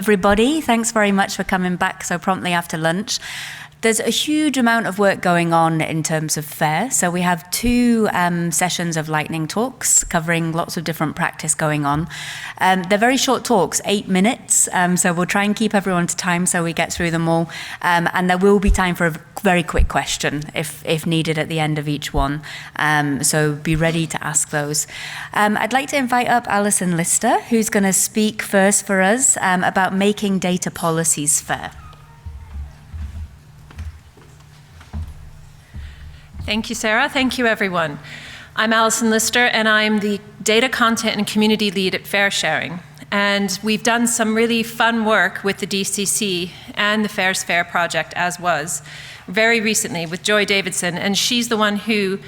Everybody, thanks very much for coming back so promptly after lunch. There's a huge amount of work going on in terms of FAIR. So we have two sessions of lightning talks covering lots of different practice going on. They're very short talks, 8 minutes. So we'll try and keep everyone to time so we get through them all. And there will be time for a very quick question if needed at the end of each one. So be ready to ask those. I'd like to invite up Alison Lister, who's going to speak first for us about making data policies fair. Thank you, Sarah. Thank you, everyone. I'm Alison Lister, and I'm the Data Content and Community Lead at Fair Sharing. And we've done some really fun work with the DCC and the FAIR's FAIR project, as was, very recently with Joy Davidson. And she's the one who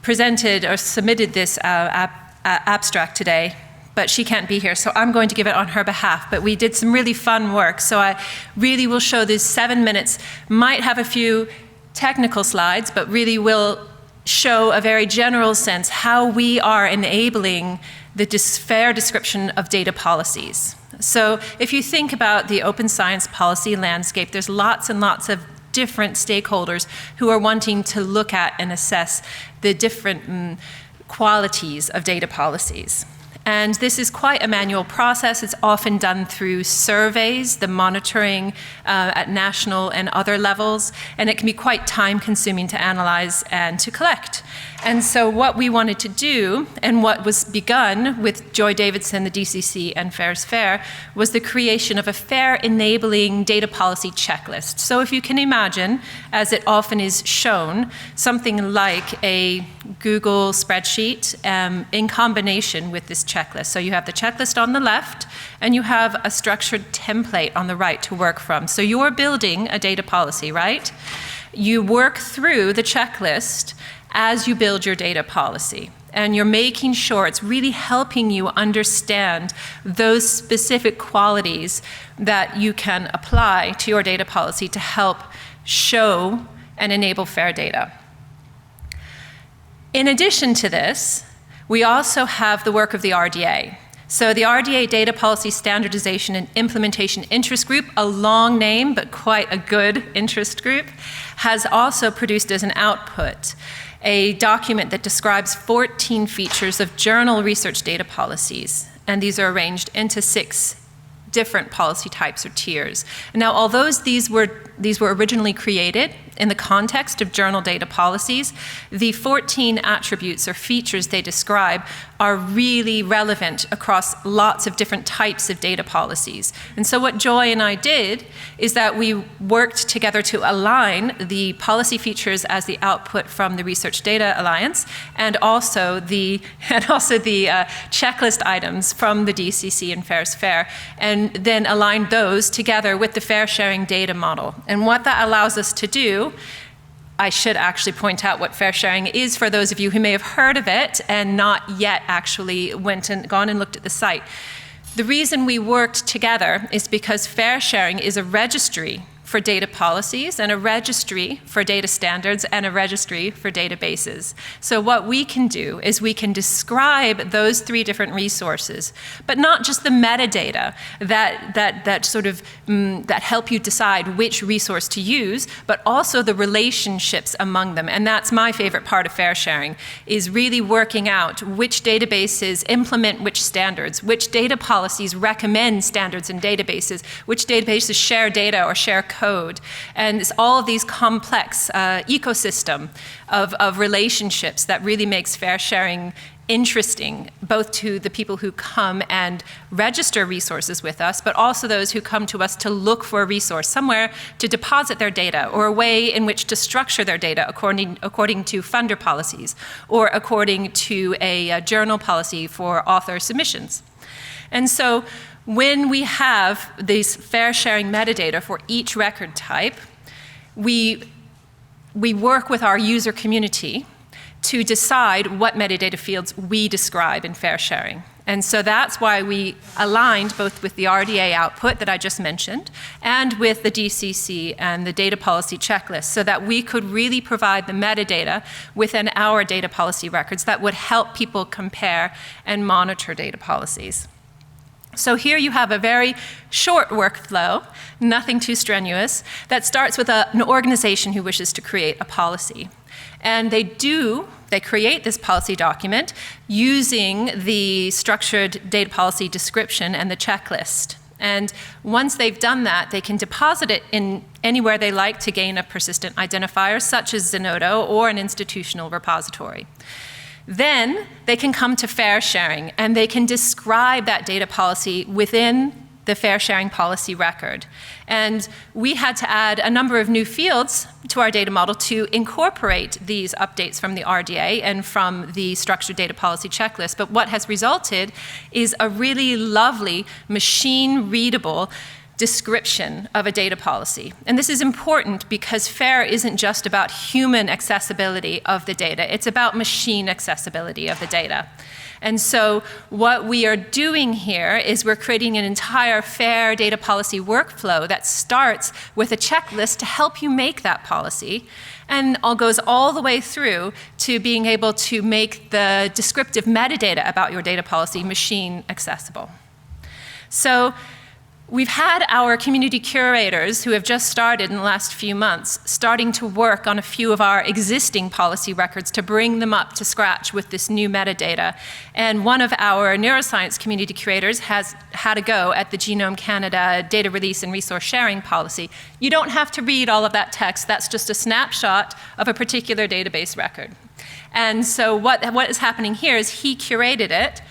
presented or submitted this abstract today, but she can't be here, so I'm going to give it on her behalf. But we did some really fun work, so I really will show these 7 minutes, might have a few technical slides, but really will show a very general sense how we are enabling the fair description of data policies. So if you think about the open science policy landscape, there's lots and lots of different stakeholders who are wanting to look at and assess the different qualities of data policies. And this is quite a manual process. It's often done through surveys, the monitoring at national and other levels, and it can be quite time-consuming to analyze and to collect. And so what we wanted to do, and what was begun with Joy Davidson, the DCC, and FAIR's FAIR, was the creation of a FAIR enabling data policy checklist. So if you can imagine, as it often is shown, something like a Google spreadsheet in combination with this checklist. So you have the checklist on the left, and you have a structured template on the right to work from. So you're building a data policy, right? You work through the checklist as you build your data policy. And you're making sure it's really helping you understand those specific qualities that you can apply to your data policy to help show and enable fair data. In addition to this, we also have the work of the RDA. So the RDA Data Policy Standardization and Implementation Interest Group, a long name but quite a good interest group, has also produced as an output a document that describes 14 features of journal research data policies. And these are arranged into 6 different policy types or tiers. Now, although these were originally created in the context of journal data policies, the 14 attributes or features they describe are really relevant across lots of different types of data policies. And so what Joy and I did is that we worked together to align the policy features as the output from the Research Data Alliance and also the checklist items from the DCC and FAIR's FAIR, and then align those together with the fair sharing data model. And what that allows us to do, I should actually point out what fair sharing is for those of you who may have heard of it and not yet actually gone and looked at the site. The reason we worked together is because fair sharing is a registry for data policies and a registry for data standards and a registry for databases. So what we can do is we can describe those 3 different resources, but not just the metadata that help you decide which resource to use, but also the relationships among them. And that's my favorite part of fair sharing, is really working out which databases implement which standards, which data policies recommend standards in databases, which databases share data or share code. And it's all of these complex ecosystem of relationships that really makes fair sharing interesting, both to the people who come and register resources with us, but also those who come to us to look for a resource, somewhere to deposit their data, or a way in which to structure their data according to funder policies, or according to a journal policy for author submissions. And so when we have these fair sharing metadata for each record type, we work with our user community to decide what metadata fields we describe in fair sharing. And so that's why we aligned both with the RDA output that I just mentioned and with the DCC and the data policy checklist, so that we could really provide the metadata within our data policy records that would help people compare and monitor data policies. So here you have a very short workflow, nothing too strenuous, that starts with an organization who wishes to create a policy. And they create this policy document using the structured data policy description and the checklist. And once they've done that, they can deposit it in anywhere they like to gain a persistent identifier, such as Zenodo or an institutional repository. Then they can come to fair sharing, and they can describe that data policy within the fair sharing policy record. And we had to add a number of new fields to our data model to incorporate these updates from the RDA and from the structured data policy checklist. But what has resulted is a really lovely machine-readable description of a data policy. And this is important because FAIR isn't just about human accessibility of the data, it's about machine accessibility of the data. And so what we are doing here is we're creating an entire FAIR data policy workflow that starts with a checklist to help you make that policy, and goes all the way through to being able to make the descriptive metadata about your data policy machine accessible. So we've had our community curators who have just started in the last few months starting to work on a few of our existing policy records to bring them up to scratch with this new metadata. And one of our neuroscience community curators has had a go at the Genome Canada data release and resource sharing policy. You don't have to read all of that text. That's just a snapshot of a particular database record. And so what is happening here is he curated it.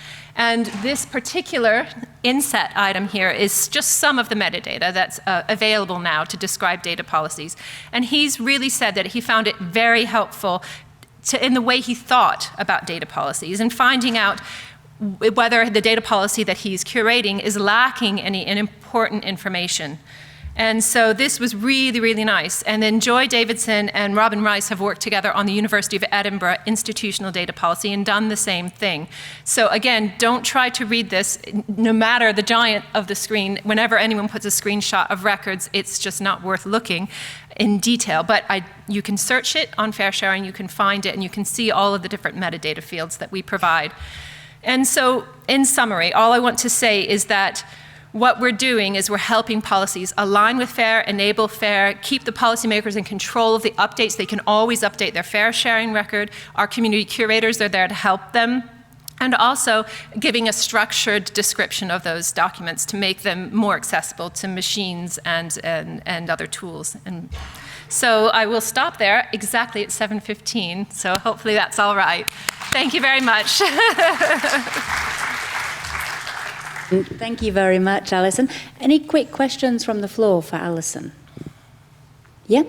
And this particular inset item here is just some of the metadata that's available now to describe data policies. And he's really said that he found it very helpful in the way he thought about data policies and finding out whether the data policy that he's curating is lacking any important information. And so this was really, really nice. And then Joy Davidson and Robin Rice have worked together on the University of Edinburgh institutional data policy and done the same thing. So again, don't try to read this, no matter the giant of the screen. Whenever anyone puts a screenshot of records, it's just not worth looking in detail. But you can search it on Fair Sharing, you can find it, and you can see all of the different metadata fields that we provide. And so in summary, all I want to say is that what we're doing is we're helping policies align with FAIR, enable FAIR, keep the policymakers in control of the updates. They can always update their FAIR sharing record. Our community curators are there to help them. And also giving a structured description of those documents to make them more accessible to machines and other tools. And so I will stop there exactly at 7:15, so hopefully that's all right. Thank you very much. Thank you very much, Alison. Any quick questions from the floor for Alison? Yeah?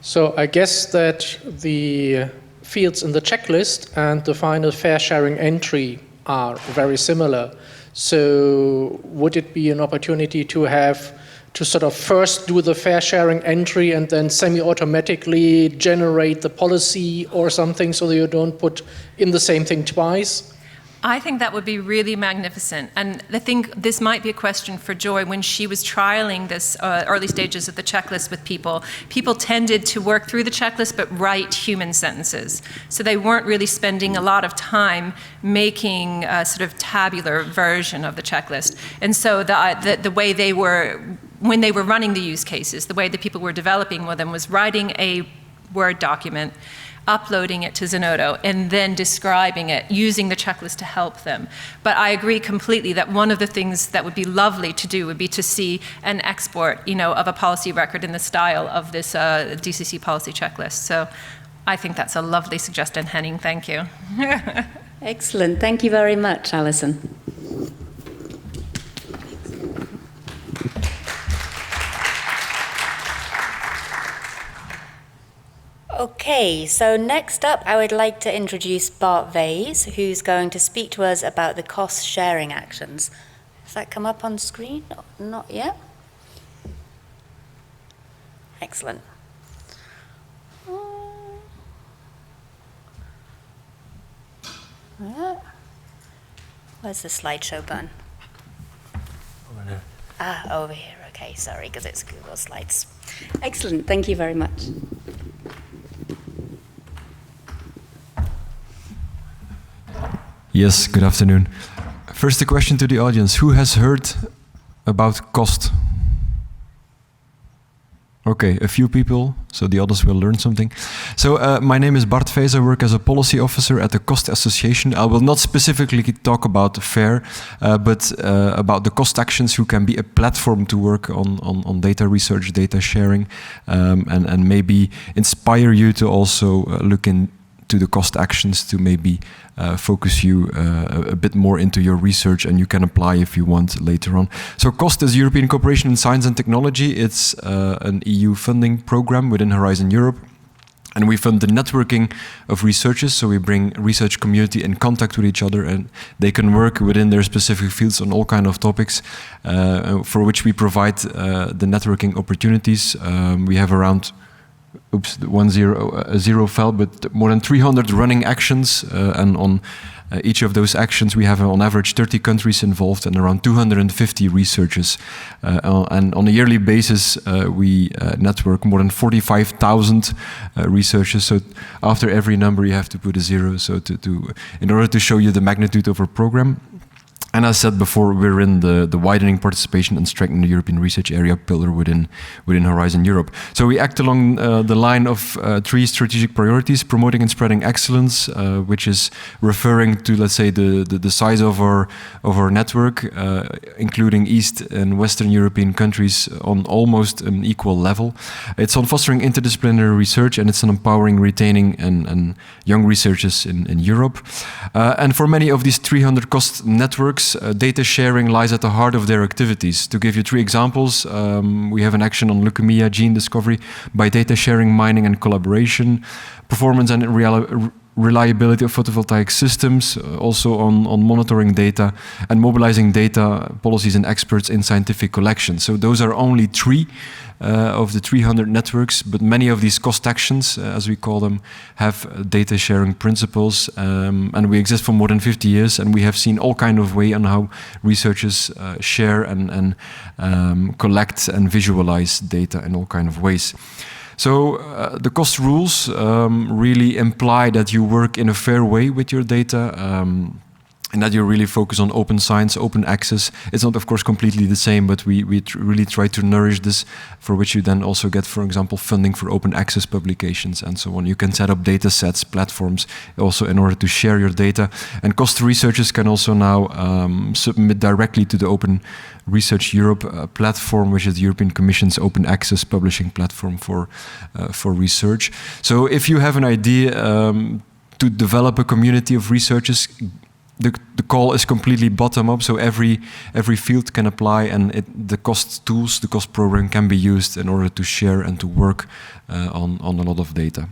So I guess that the fields in the checklist and the final fair sharing entry are very similar. So would it be an opportunity to sort of first do the fair sharing entry and then semi-automatically generate the policy or something so that you don't put in the same thing twice? I think that would be really magnificent. And I think this might be a question for Joy. When she was trialing this early stages of the checklist with people, people tended to work through the checklist but write human sentences. So they weren't really spending a lot of time making a sort of tabular version of the checklist. And so the way they were, when they were running the use cases, the way that people were developing with them was writing a Word document, uploading it to Zenodo, and then describing it, using the checklist to help them. But I agree completely that one of the things that would be lovely to do would be to see an export, of a policy record in the style of this DCC policy checklist. So I think that's a lovely suggestion, Henning. Thank you. Excellent. Thank you very much, Alison. Okay, so next up, I would like to introduce Bart Vase, who's going to speak to us about the cost sharing actions. Has that come up on screen? Not yet? Excellent. Where's the slideshow button? Over there. Over here. Okay, sorry, because it's Google Slides. Excellent. Thank you very much. Yes, good afternoon. First, a question to the audience. Who has heard about cost? Okay, a few people, so the others will learn something. So my name is Bart Vijs. I work as a policy officer at the Cost Association. I will not specifically talk about FAIR, but about the cost actions, who can be a platform to work on data research, data sharing, and maybe inspire you to also look into the cost actions to maybe focus you a bit more into your research, and you can apply if you want later on. So COST is European Cooperation in Science and Technology. It's an EU funding program within Horizon Europe. And we fund the networking of researchers, so we bring research community in contact with each other, and they can work within their specific fields on all kinds of topics, for which we provide the networking opportunities. We have around a zero fell, but more than 300 running actions, and on each of those actions we have on average 30 countries involved and around 250 researchers. And on a yearly basis we network more than 45,000 researchers. So after every number you have to put a zero, so in order to show you the magnitude of our program. And as I said before, we're in the widening participation and strengthening the European research area pillar within Horizon Europe. So we act along the line of 3 strategic priorities: promoting and spreading excellence, which is referring to, let's say, the size of our network, including East and Western European countries on almost an equal level. It's on fostering interdisciplinary research, and it's on empowering, retaining, and young researchers in Europe. And for many of these 300 cost networks, data sharing lies at the heart of their activities. To give you 3 examples, we have an action on leukemia gene discovery by data sharing, mining and collaboration, performance and reliability of photovoltaic systems, also on monitoring data and mobilizing data, policies and experts in scientific collection. So those are only 3 of the 300 networks, but many of these cost actions, as we call them, have data sharing principles, and we exist for more than 50 years, and we have seen all kind of way on how researchers share and collect and visualize data in all kind of ways. So the cost rules really imply that you work in a fair way with your data, and that you really focus on open science, open access. It's not, of course, completely the same, but we really try to nourish this, for which you then also get, for example, funding for open access publications and so on. You can set up data sets, platforms, also in order to share your data. And cost researchers can also now submit directly to the Open Research Europe platform, which is the European Commission's open access publishing platform for research. So if you have an idea to develop a community of researchers, the call is completely bottom up, so every field can apply, and the cost tools, the cost program can be used in order to share and to work on a lot of data.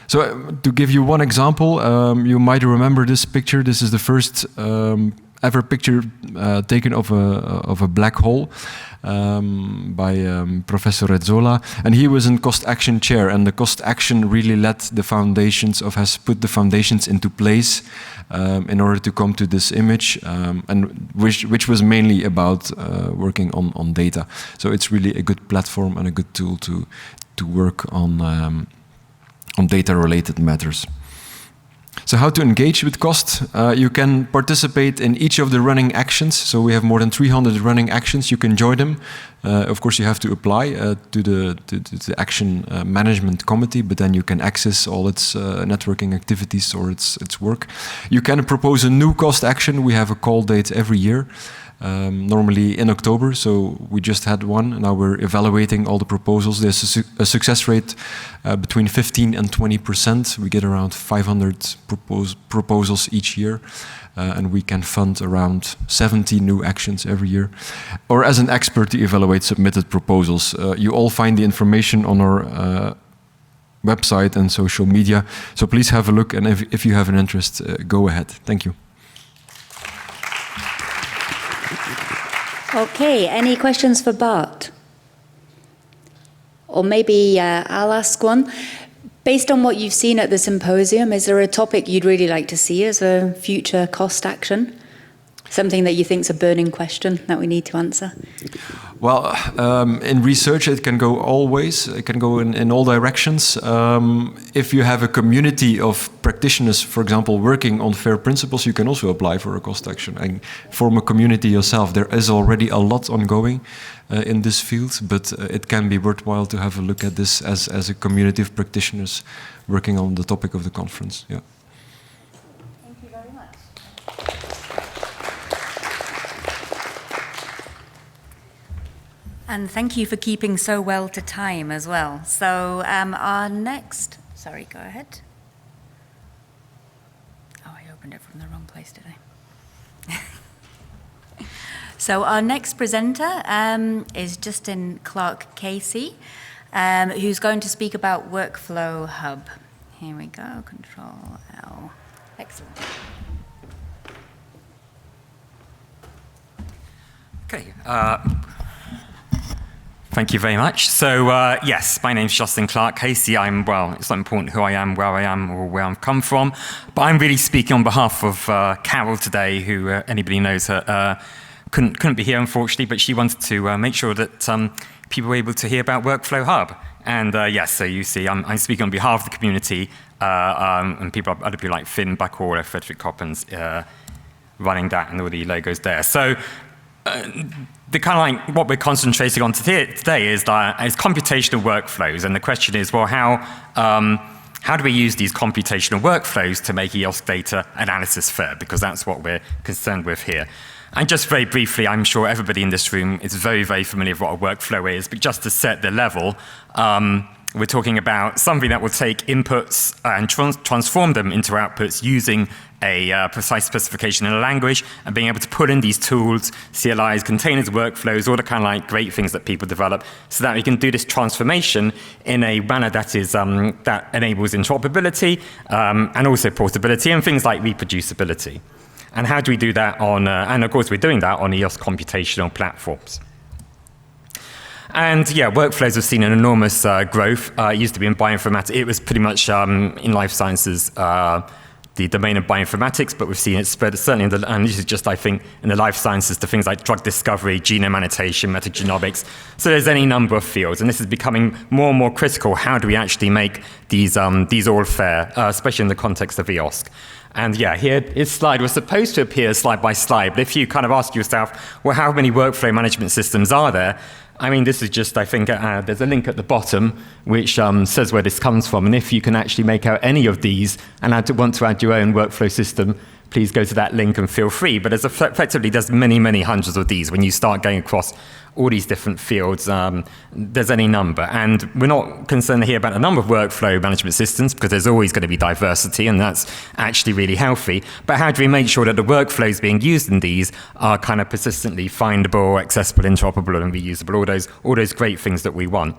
So to give you one example, you might remember this picture. This is the first ever picture taken of a black hole by Professor Rezzola, and he was in cost action chair, and the cost action really has put the foundations into place in order to come to this image, and which was mainly about working on data. So it's really a good platform and a good tool to work on data related matters. So how to engage with cost? You can participate in each of the running actions. So we have more than 300 running actions. You can join them. Of course, you have to apply to the action management committee, but then you can access all its networking activities or its work. You can propose a new cost action. We have a call date every year. Normally in October, so we just had one. Now we're evaluating all the proposals. There's a success rate between 15 and 20%. We get around 500 proposals each year, and we can fund around 70 new actions every year. Or as an expert to evaluate submitted proposals. You all find the information on our website and social media, so please have a look, and if you have an interest, go ahead. Thank you. Okay, any questions for Bart? Or maybe I'll ask one. Based on what you've seen at the symposium, is there a topic you'd really like to see as a future cost action? Something that you think is a burning question that we need to answer? Well, in research, it can go all ways. It can go in all directions. If you have a community of practitioners, for example, working on FAIR principles, you can also apply for a cost action and form a community yourself. There is already a lot ongoing in this field, but it can be worthwhile to have a look at this as a community of practitioners working on the topic of the conference. Yeah. Thank you very much. And thank you for keeping so well to time as well. So our next, sorry, go ahead. Oh, I opened it from the wrong place, did I? So our next presenter is Justin Clark-Casey, who's going to speak about Workflow Hub. Here we go, Control L. Excellent. Okay. Thank you very much. So, yes, my name's Justin Clark-Casey. It's not important who I am, where I am, or where I've come from, but I'm really speaking on behalf of Carol today, who anybody knows her, couldn't be here, unfortunately, but she wanted to make sure that people were able to hear about Workflow Hub. And yes, so you see, I'm speaking on behalf of the community, and other people like Finn Backora, Frederick Coppens, running that, and all the logos there. So, the kind of like what we're concentrating on today is computational workflows, and the question is, well, how do we use these computational workflows to make EOS data analysis fair? Because that's what we're concerned with here. And just very briefly, I'm sure everybody in this room is very, very familiar with what a workflow is, but just to set the level, we're talking about something that will take inputs and transform them into outputs using a precise specification in a language, and being able to put in these tools, CLIs, containers, workflows, all the kind of like great things that people develop, so that we can do this transformation in a manner that is that enables interoperability and also portability and things like reproducibility. And how do we do that on? And of course, we're doing that on EOS computational platforms. And yeah, workflows have seen an enormous growth. It used to be in bioinformatics. It was pretty much in life sciences, the domain of bioinformatics, but we've seen it spread certainly and this is just, I think, in the life sciences to things like drug discovery, genome annotation, metagenomics. So there's any number of fields, and this is becoming more and more critical. How do we actually make these all fair, especially in the context of EOSC? And yeah, here this slide was supposed to appear slide by slide, but if you kind of ask yourself, well, how many workflow management systems are there? I mean, this is just, I think, there's a link at the bottom which says where this comes from. And if you can actually make out any of these and want to add your own workflow system, please go to that link and feel free. But effectively, there's many, many hundreds of these. When you start going across all these different fields, there's any number. And we're not concerned here about the number of workflow management systems, because there's always going to be diversity, and that's actually really healthy. But how do we make sure that the workflows being used in these are kind of persistently findable, accessible, interoperable, and reusable, all those great things that we want?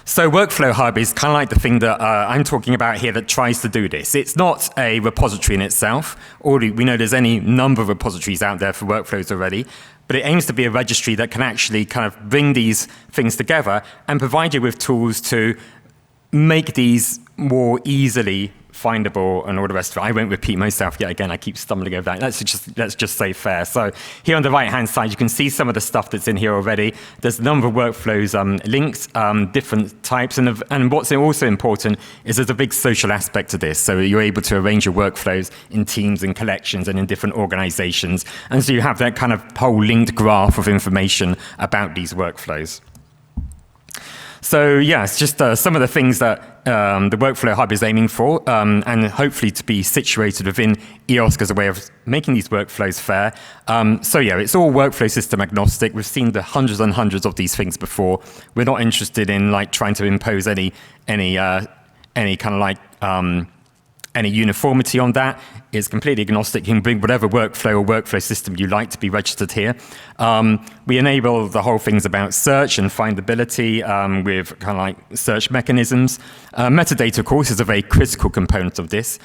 So Workflow Hub is kind of like the thing that I'm talking about here that tries to do this. It's not a repository in itself. We know there's any number of repositories out there for workflows already, but it aims to be a registry that can actually kind of bring these things together and provide you with tools to make these more easily findable and all the rest of it. I won't repeat myself yet again. I keep stumbling over that. Let's just say fair. So here on the right-hand side, you can see some of the stuff that's in here already. There's a number of workflows linked, different types. And what's also important is there's a big social aspect to this. So you're able to arrange your workflows in teams and collections and in different organizations. And so you have that kind of whole linked graph of information about these workflows. So yeah, it's just some of the things that the Workflow Hub is aiming for, and hopefully to be situated within EOSC as a way of making these workflows fair. So yeah, it's all workflow system agnostic. We've seen the hundreds and hundreds of these things before. We're not interested in like trying to impose any kind of like any uniformity on that. It's completely agnostic. You can bring whatever workflow or workflow system you like to be registered here. We enable the whole things about search and findability with kind of like search mechanisms. Metadata, of course, is a very critical component of this.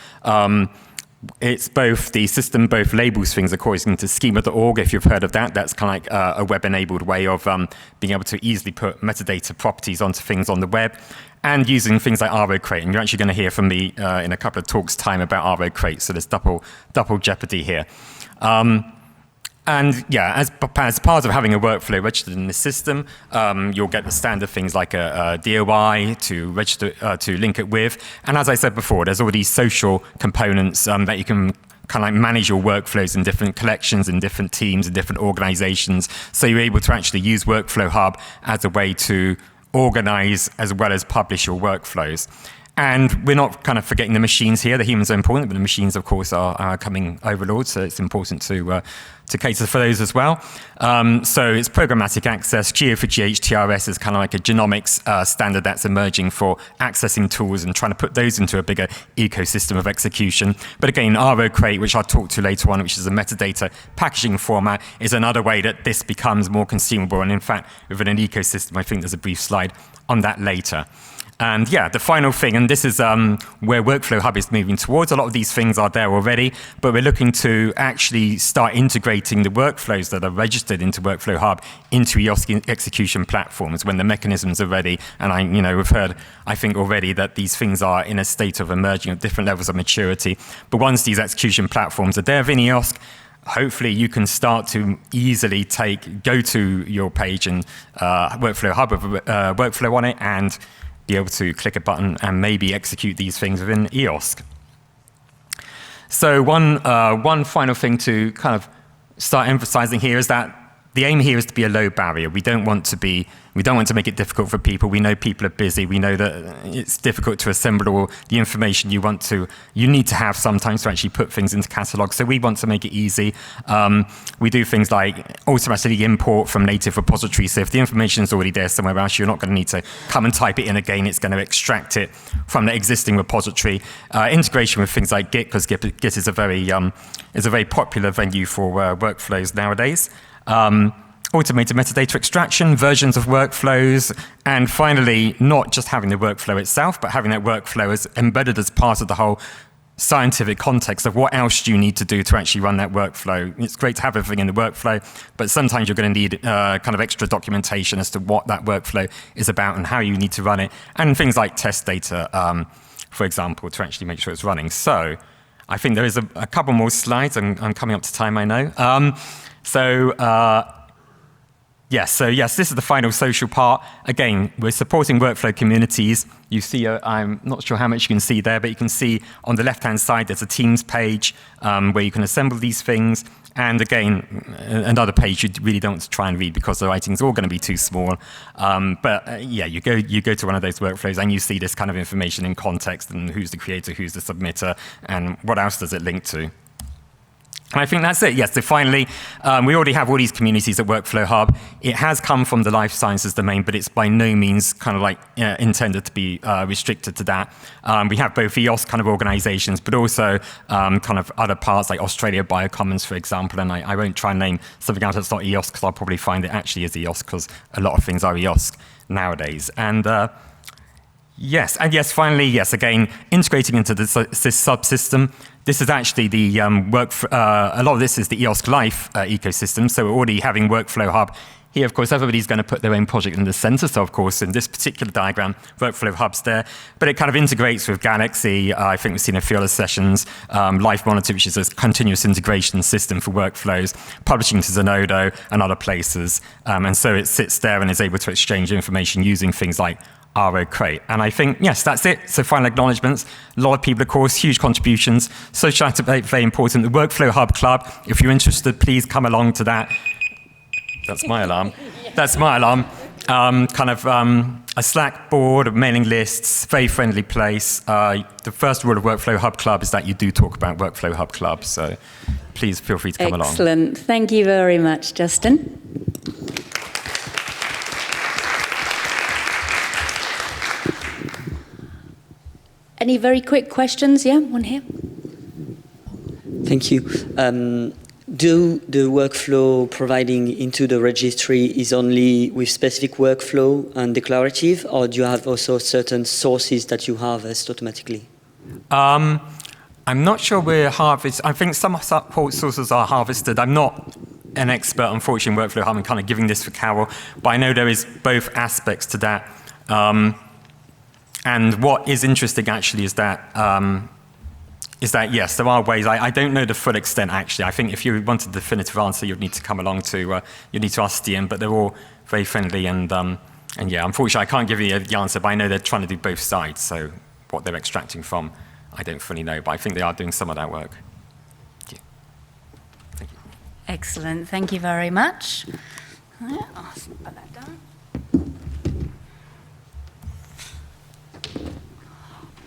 It's both the system, both labels things according to schema.org, if you've heard of that. That's kind of like a web-enabled way of being able to easily put metadata properties onto things on the web, and using things like RO-Crate. And you're actually going to hear from me in a couple of talks' time about RO-Crate, so there's double jeopardy here. And yeah, as part of having a workflow registered in the system, you'll get the standard things like a DOI to register, to link it with. And as I said before, there's all these social components that you can kind of like manage your workflows in different collections, in different teams, in different organizations. So you're able to actually use Workflow Hub as a way to organize as well as publish your workflows. And we're not kind of forgetting the machines here. The humans are important, but the machines, of course, are coming overlords. So it's important to cater for those as well. So it's programmatic access. Geo4GHTRS is kind of like a genomics standard that's emerging for accessing tools and trying to put those into a bigger ecosystem of execution. But again, RO-Crate, which I'll talk to later on, which is a metadata packaging format, is another way that this becomes more consumable. And in fact, within an ecosystem, I think there's a brief slide on that later. And yeah, the final thing, and this is where Workflow Hub is moving towards. A lot of these things are there already, but we're looking to actually start integrating the workflows that are registered into Workflow Hub into EOS execution platforms when the mechanisms are ready. And we've heard, I think already, that these things are in a state of emerging at different levels of maturity. But once these execution platforms are there within EOS, hopefully you can start to easily go to your page and Workflow Hub with workflow on it and be able to click a button and maybe execute these things within EOS. So one final thing to kind of start emphasizing here is that the aim here is to be a low barrier. We don't want to make it difficult for people. We know people are busy. We know that it's difficult to assemble all the information you need to have sometimes to actually put things into catalogs. So we want to make it easy. We do things like automatically import from native repositories. So if the information is already there somewhere else, you're not going to need to come and type it in again. It's going to extract it from the existing repository. Integration with things like Git, because Git is a very popular venue for workflows nowadays. Automated metadata extraction, versions of workflows, and finally, not just having the workflow itself, but having that workflow as embedded as part of the whole scientific context of what else do you need to do to actually run that workflow. It's great to have everything in the workflow, but sometimes you're going to need kind of extra documentation as to what that workflow is about and how you need to run it, and things like test data, for example, to actually make sure it's running. So I think there is a couple more slides. I'm coming up to time, I know. Yes, this is the final social part. Again, we're supporting workflow communities. You see, I'm not sure how much you can see there, but you can see on the left-hand side, there's a Teams page where you can assemble these things. And again, another page you really don't want to try and read because the writing's all going to be too small. You go to one of those workflows and you see this kind of information in context and who's the creator, who's the submitter, and what else does it link to. And I think that's it. Yes, so finally, we already have all these communities at Workflow Hub. It has come from the life sciences domain, but it's by no means kind of like intended to be restricted to that. We have both EOS kind of organizations, but also kind of other parts like Australia Biocommons, for example. And I won't try and name something else that's not EOS because I'll probably find it actually is EOS because a lot of things are EOS nowadays. And finally, again, integrating into this subsystem. This is actually the a lot of this is the EOS Life ecosystem. So we're already having Workflow Hub. Here, of course, everybody's going to put their own project in the center. So, of course, in this particular diagram, Workflow Hub's there. But it kind of integrates with Galaxy. I think we've seen a few other sessions. Life Monitor, which is a continuous integration system for workflows, publishing to Zenodo and other places. And so it sits there and is able to exchange information using things like RO-Crate. And I think, yes, that's it. So final acknowledgements. A lot of people, of course, huge contributions. Social activity, very important. The Workflow Hub Club, if you're interested, please come along to that. That's my alarm. That's my alarm. A Slack board of mailing lists, very friendly place. The first rule of Workflow Hub Club is that you do talk about Workflow Hub Club. So please feel free to come along. Excellent. Thank you very much, Justin. Any very quick questions? Yeah, one here. Thank you. Do the workflow providing into the registry is only with specific workflow and declarative, or do you have also certain sources that you harvest automatically? I'm not sure we're harvesting. I think some support sources are harvested. I'm not an expert, unfortunately, in Workflow Hub. I'm kind of giving this for Carol, but I know there is both aspects to that. And what is interesting actually is that is that, yes, there are ways. I don't know the full extent, actually. I think if you wanted a definitive answer, you'd need to come along to, you'd need to ask Stian, but they're all very friendly. And yeah, unfortunately, I can't give you the answer, but I know they're trying to do both sides. So what they're extracting from, I don't fully know, but I think they are doing some of that work. Thank you. Thank you. Excellent. Thank you very much. I'll put that down.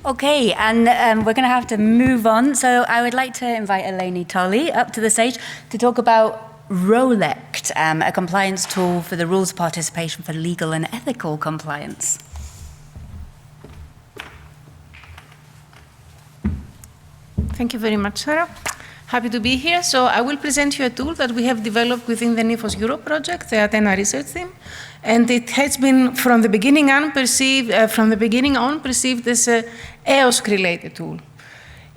Okay, and we're going to have to move on. So I would like to invite Elaine Tully up to the stage to talk about ROLECT, a compliance tool for the rules of participation for legal and ethical compliance. Thank you very much, Sarah. Happy to be here. So I will present you a tool that we have developed within the NIFOS Europe project, the Athena research team. And it has been from the beginning on perceived as a EOSC-related tool.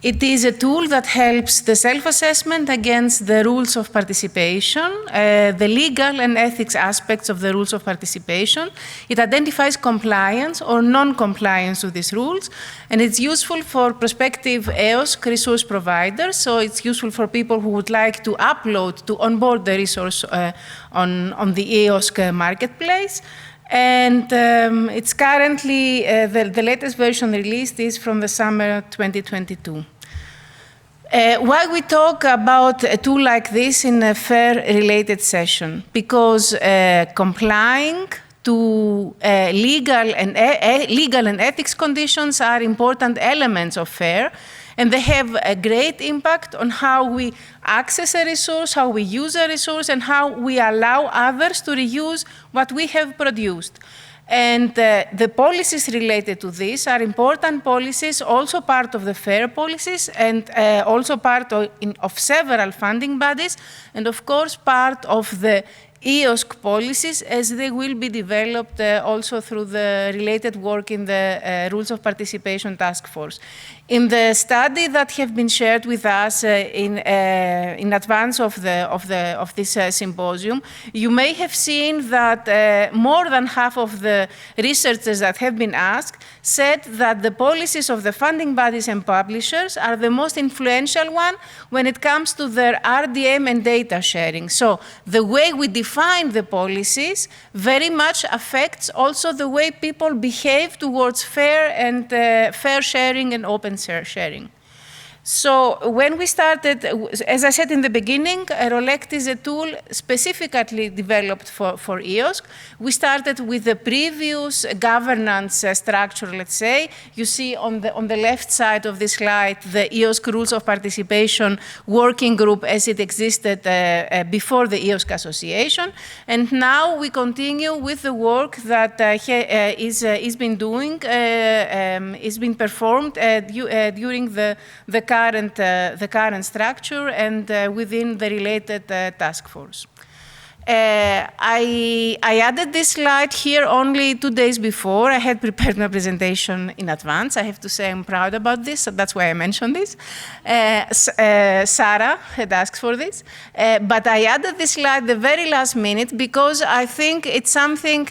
It is a tool that helps the self-assessment against the rules of participation, the legal and ethics aspects of the rules of participation. It identifies compliance or non-compliance with these rules, and it's useful for prospective EOSC resource providers. So it's useful for people who would like to upload, to onboard the resource on the EOSC marketplace. And it's currently, the latest version released is from the summer 2022. Why we talk about a tool like this in a FAIR-related session? Because complying to legal and ethics conditions are important elements of FAIR, and they have a great impact on how we access a resource, how we use a resource, and how we allow others to reuse what we have produced. And the policies related to this are important policies, also part of the FAIR policies, and also part of several funding bodies, and of course part of the EOSC policies, as they will be developed also through the related work in the Rules of Participation Task Force. In the study that have been shared with us in advance of this symposium, you may have seen that more than half of the researchers that have been asked said that the policies of the funding bodies and publishers are the most influential one when it comes to their RDM and data sharing. So the way we define the policies very much affects also the way people behave towards fair and fair sharing and open sharing. So when we started, as I said in the beginning, ROLECT is a tool specifically developed for EOSC. We started with the previous governance structure, let's say. You see on the left side of this slide, the EOSC Rules of Participation Working Group as it existed before the EOSC Association. And now we continue with the work that is been performed during the current structure and within the related task force. I added this slide here only 2 days before. I had prepared my presentation in advance. I have to say I'm proud about this, so that's why I mentioned this. Sarah had asked for this, but I added this slide the very last minute because I think it's something,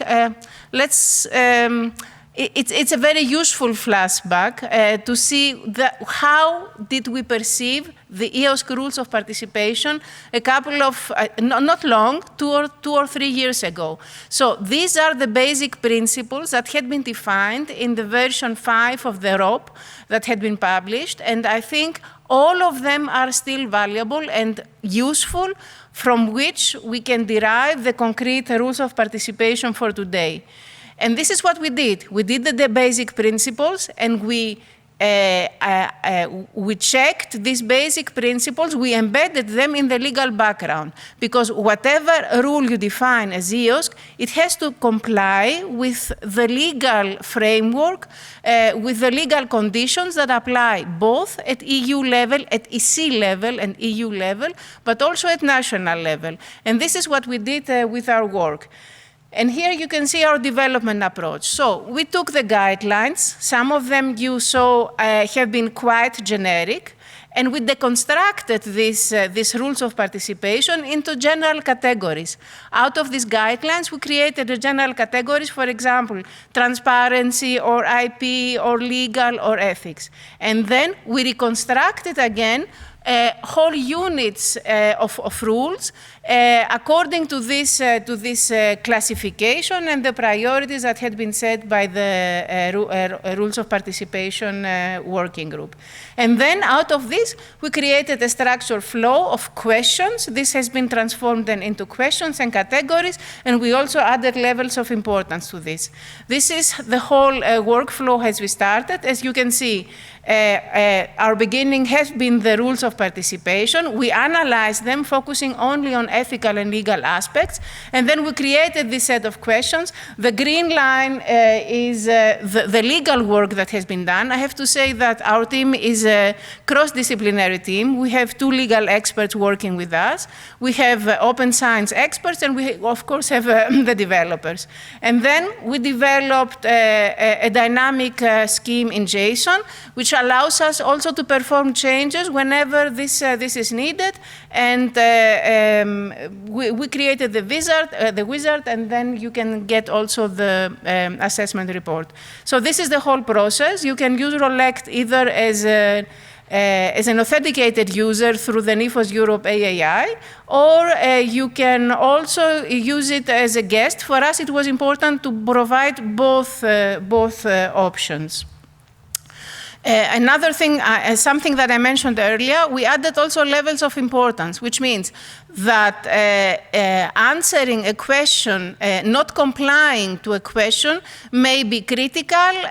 it's a very useful flashback to see how did we perceive the EOSC rules of participation a couple of, not long, 2 or 3 years ago. So these are the basic principles that had been defined in the version 5 of the ROP that had been published, and I think all of them are still valuable and useful, from which we can derive the concrete rules of participation for today. And this is what we did. We did the basic principles, and we checked these basic principles. We embedded them in the legal background, because whatever rule you define as EOSC, it has to comply with the legal framework, with the legal conditions that apply both at EU level, at EC level and EU level, but also at national level. And this is what we did with our work. And here you can see our development approach. So we took the guidelines. Some of them you saw have been quite generic. And we deconstructed these rules of participation into general categories. Out of these guidelines, we created the general categories, for example, transparency or IP or legal or ethics. And then we reconstructed again whole units of rules according to this classification and the priorities that had been set by the Rules of Participation Working Group. And then out of this, we created a structured flow of questions. This has been transformed then into questions and categories, and we also added levels of importance to this. This is the whole workflow as we started. As you can see, our beginning has been the rules of participation. We analyzed them, focusing only on ethical and legal aspects, and then we created this set of questions. The green line is the legal work that has been done. I have to say that our team is a cross-disciplinary team. We have 2 legal experts working with us. We have open science experts, and we, of course, have the developers. And then we developed a dynamic scheme in JSON, which allows us also to perform changes whenever this is needed. And we created the wizard, and then you can get also the assessment report. So this is the whole process. You can use Rolect either as an authenticated user through the NIFOS Europe AAI, or you can also use it as a guest. For us, it was important to provide both options. Another thing, something that I mentioned earlier, we added also levels of importance, which means that answering a question, not complying to a question, may be critical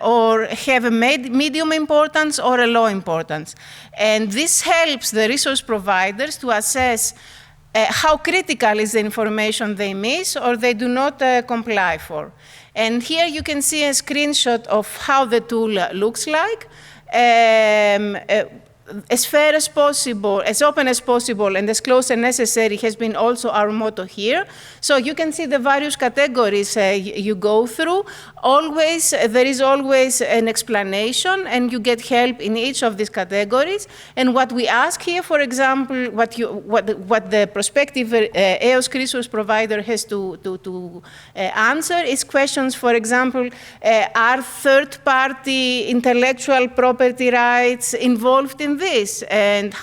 or have a medium importance or a low importance. And this helps the resource providers to assess how critical is the information they miss or they do not comply for. And here you can see a screenshot of how the tool looks like. As fair as possible, as open as possible, and as close as necessary has been also our motto here. So you can see the various categories you go through. Always, there is always an explanation, and you get help in each of these categories. And what we ask here, for example, what the prospective EOSC resource provider has to answer is questions, for example, are third-party intellectual property rights involved in this? And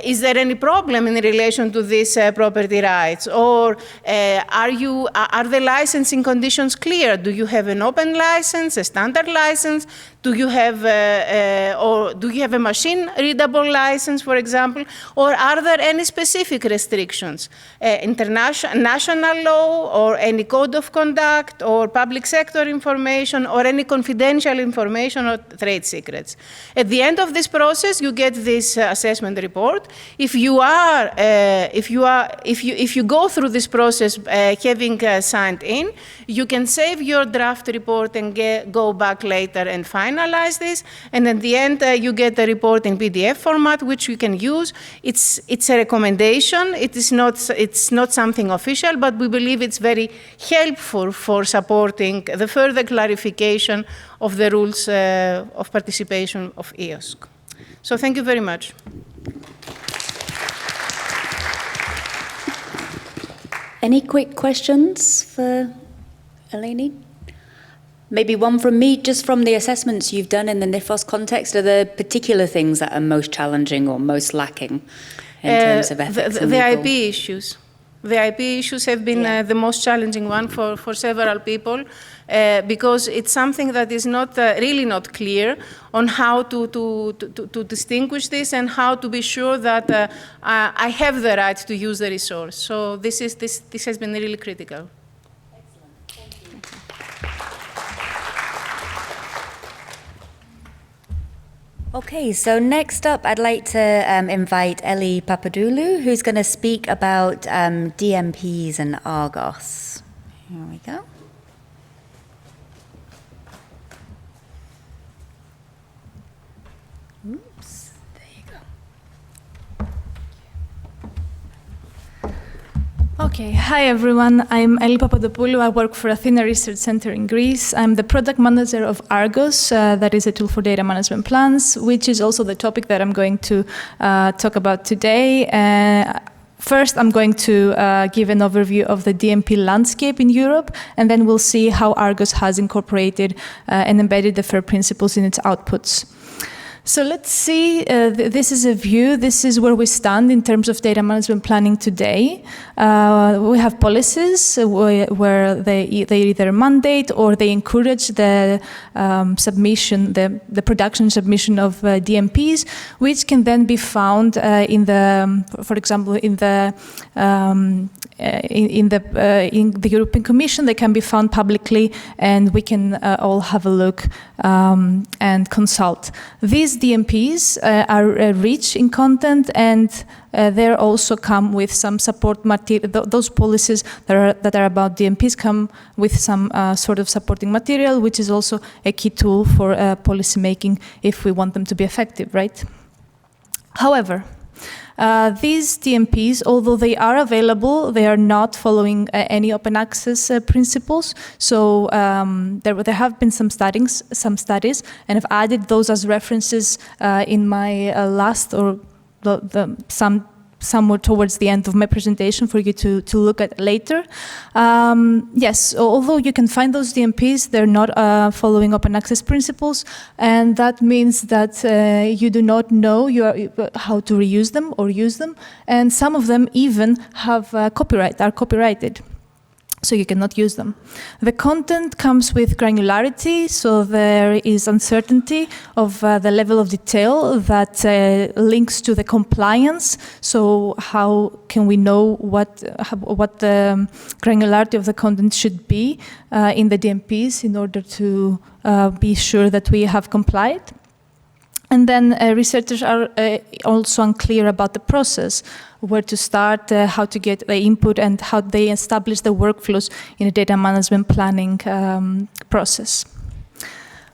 is there any problem in relation to these property rights? Or are the licensing conditions clear? Do you have an open license, a standard license? Do you have a machine-readable license, for example? Or are there any specific restrictions? National law, or any code of conduct, or public sector information, or any confidential information or trade secrets? At the end of this process, you get this assessment report. If you go through this process having signed in, you can save your draft report and go back later and finalize this. And at the end, you get the report in PDF format, which you can use. It's a recommendation. It's not something official, but we believe it's very helpful for supporting the further clarification of the rules of participation of EOSC. So thank you very much. Any quick questions for Elaine? Maybe one from me, just from the assessments you've done in the NIFOS context. Are there particular things that are most challenging or most lacking in terms of ethics and legal? The IP issues. The IP issues have been the most challenging one for several people because it's something that is not really not clear on how to distinguish this and how to be sure that I have the right to use the resource. So this has been really critical. Okay, so next up, I'd like to invite Ellie Papadoulou, who's going to speak about DMPs and Argos. Here we go. Oops, there you go. Okay, hi everyone. I'm Eli Papadopoulou. I work for Athena Research Center in Greece. I'm the product manager of Argos, that is a tool for data management plans, which is also the topic that I'm going to talk about today. First, I'm going to give an overview of the DMP landscape in Europe, and then we'll see how Argos has incorporated and embedded the FAIR principles in its outputs. So let's see, this is a view, this is where we stand in terms of data management planning today. We have policies where they either mandate or they encourage the submission, the production submission of DMPs, which can then be found in the, for example, in the European Commission. They can be found publicly, and we can all have a look and consult. These DMPs are rich in content, and they also come with some support material. Those policies that are about DMPs come with some sort of supporting material, which is also a key tool for policy making if we want them to be effective, right? However, these DMPs, although they are available, they are not following any open access principles. So there have been some studies, and I've added those as references in my last or somewhere towards the end of my presentation for you to look at later. Yes, although you can find those DMPs, they're not following open access principles, and that means that you do not know how to reuse them or use them, and some of them even have are copyrighted. So you cannot use them. The content comes with granularity, so there is uncertainty of the level of detail that links to the compliance. So how can we know what the granularity of the content should be in the DMPs in order to be sure that we have complied? And then researchers are also unclear about the process, where to start, how to get the input, and how they establish the workflows in a data management planning process.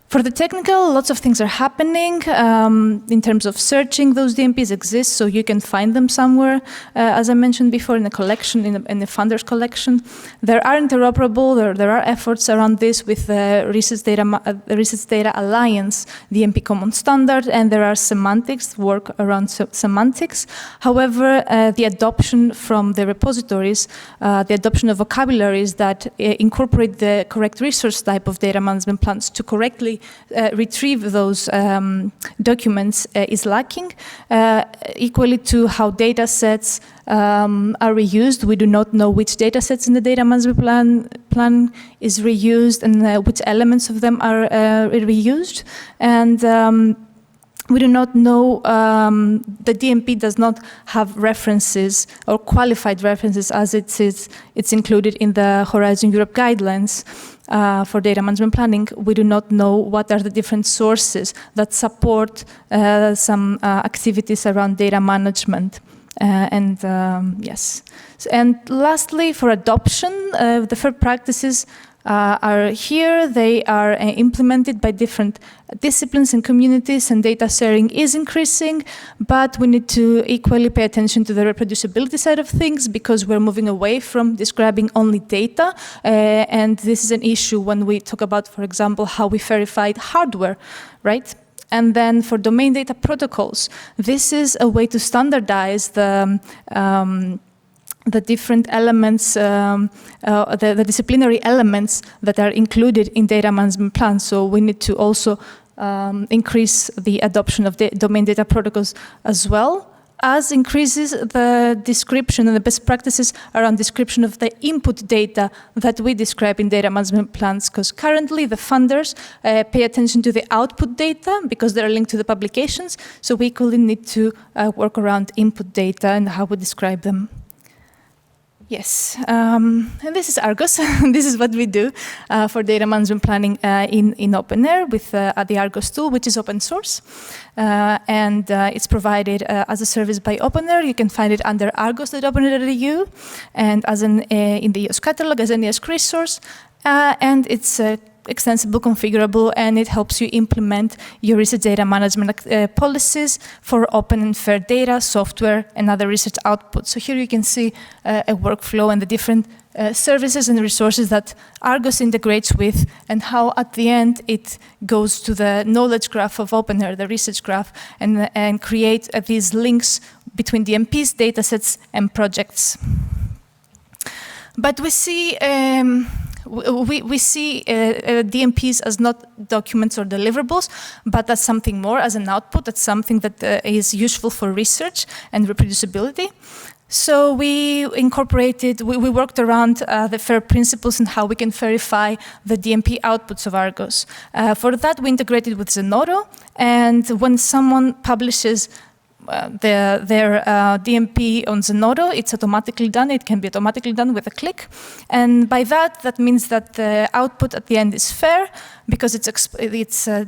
For the technical, lots of things are happening in terms of searching. Those DMPs exist, so you can find them somewhere. As I mentioned before, in a collection, in the funders collection. There are interoperable, there are efforts around this with the Research Data Alliance DMP Common Standard, and there are semantics, work around semantics. However, the adoption from the repositories, the adoption of vocabularies that incorporate the correct resource type of data management plans to correctly retrieve those documents is lacking. Equally to how data sets are reused. We do not know which data sets in the data management plan is reused, and which elements of them are reused. And we do not know, the DMP does not have references or qualified references as it's included in the Horizon Europe guidelines for data management planning. We do not know what are the different sources that support some activities around data management. Yes. And lastly, for adoption, the FAIR practices are here. They are implemented by different disciplines and communities, and data sharing is increasing, but we need to equally pay attention to the reproducibility side of things, because we're moving away from describing only data, and this is an issue when we talk about, for example, how we verified hardware, right? And then for domain data protocols, this is a way to standardize the different elements, the disciplinary elements that are included in data management plans. So we need to also increase the adoption of the domain data protocols as well, as increases the description and the best practices around description of the input data that we describe in data management plans, because currently the funders pay attention to the output data because they're linked to the publications. So we equally need to work around input data and how we describe them. Yes, and this is Argos. This is what we do for data management planning in OpenAir with the Argos tool, which is open source. And it's provided as a service by OpenAir. You can find it under argos.openair.eu and as in the EOS catalog as an EOS resource. And it's extensible, configurable, and it helps you implement your research data management policies for open and fair data, software, and other research outputs. So here you can see a workflow and the different services and resources that Argos integrates with, and how at the end it goes to the knowledge graph of OpenAIRE, the research graph, and create these links between DMPs, datasets, and projects. But we see DMPs as not documents or deliverables, but as something more, as an output, as something that is useful for research and reproducibility. So we worked around the FAIR principles and how we can verify the DMP outputs of Argos. For that, we integrated with Zenodo, and when someone publishes their DMP on Zenodo, it's automatically done. It can be automatically done with a click. And by that means that the output at the end is fair, because it's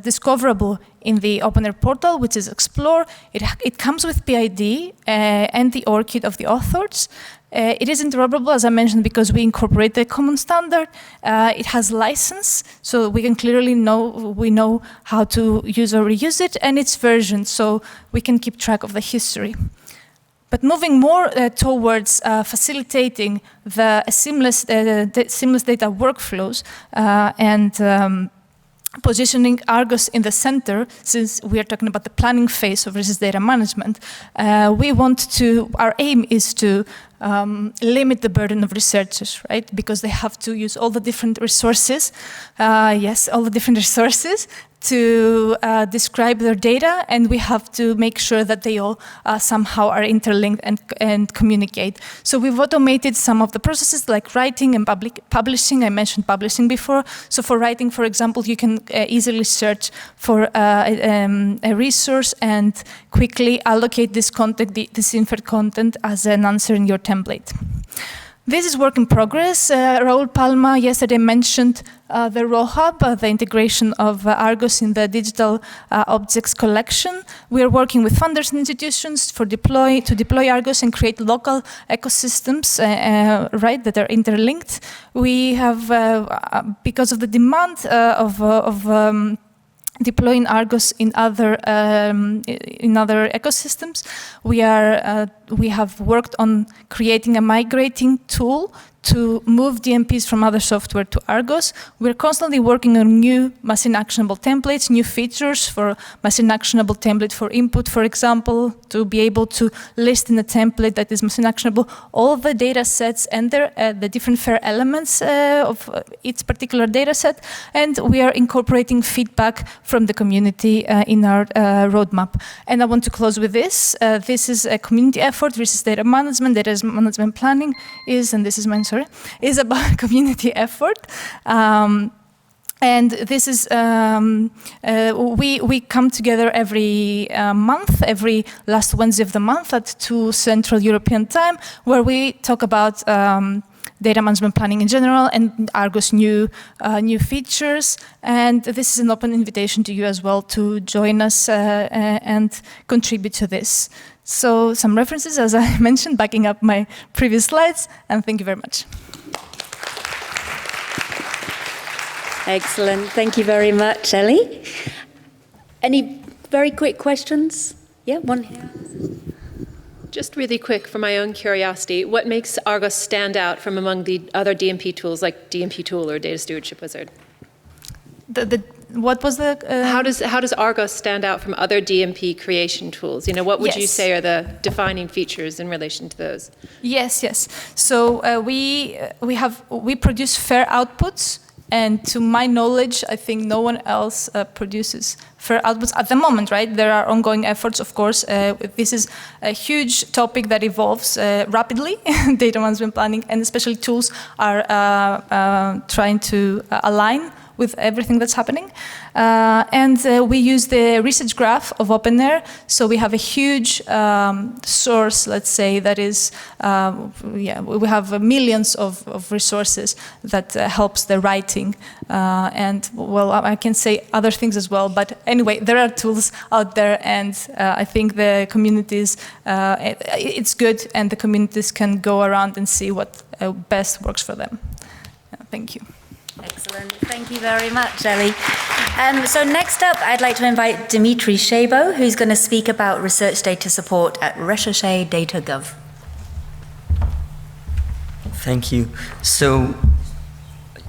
discoverable in the OpenAIRE portal, which is Explore. It comes with PID and the ORCID of the authors. It is interoperable, as I mentioned, because we incorporate the common standard. It has license, so we can clearly know how to use or reuse it, and it's versioned, so we can keep track of the history. But moving more towards facilitating the seamless data workflows and positioning Argos in the center, since we are talking about the planning phase of research data management, our aim is to limit the burden of researchers, right? Because they have to use all the different resources, to describe their data, and we have to make sure that they all somehow are interlinked and communicate. So we've automated some of the processes like writing and publishing. I mentioned publishing before. So for writing, for example, you can easily search for a resource and quickly allocate this content, this inferred content, as an answer in your template. This is work in progress. Raul Palma yesterday mentioned the Raw Hub, the integration of Argos in the digital objects collection. We are working with funders and institutions to deploy Argos and create local ecosystems, that are interlinked. We have, because of the demand of deploying Argos in other ecosystems, we have worked on creating a migrating tool to move DMPs from other software to Argos. We're constantly working on new machine actionable templates, new features for machine actionable template for input, for example, to be able to list in a template that is machine actionable all the data sets and the different FAIR elements of each particular data set. And we are incorporating feedback from the community in our roadmap. And I want to close with this. This is a community effort. Research data management planning is about community effort. And this is, we come together every month, every last Wednesday of the month at 2 Central European time, where we talk about data management planning in general and Argos new features. And this is an open invitation to you as well to join us and contribute to this. So some references, as I mentioned, backing up my previous slides, and thank you very much. Excellent. Thank you very much, Ellie. Any very quick questions? Yeah, one here. Just really quick, for my own curiosity, what makes Argos stand out from among the other DMP tools like DMP Tool or Data Stewardship Wizard? What was the? How does Argos stand out from other DMP creation tools? What would you say are the defining features in relation to those? Yes. So we produce FAIR outputs, and to my knowledge, I think no one else produces FAIR outputs at the moment. Right? There are ongoing efforts, of course. This is a huge topic that evolves rapidly. Data management planning, and especially tools, are trying to align with everything that's happening. And we use the research graph of OpenAIRE. So we have a huge source, let's say, that is, we have millions of resources that helps the writing. And, well, I can say other things as well. But anyway, there are tools out there, and I think the communities, it's good, and the communities can go around and see what best works for them. Thank you. Excellent. Thank you very much, Ellie. So next up, I'd like to invite Dimitri Shabo, who's going to speak about research data support at Recherche Data.gov. Thank you. So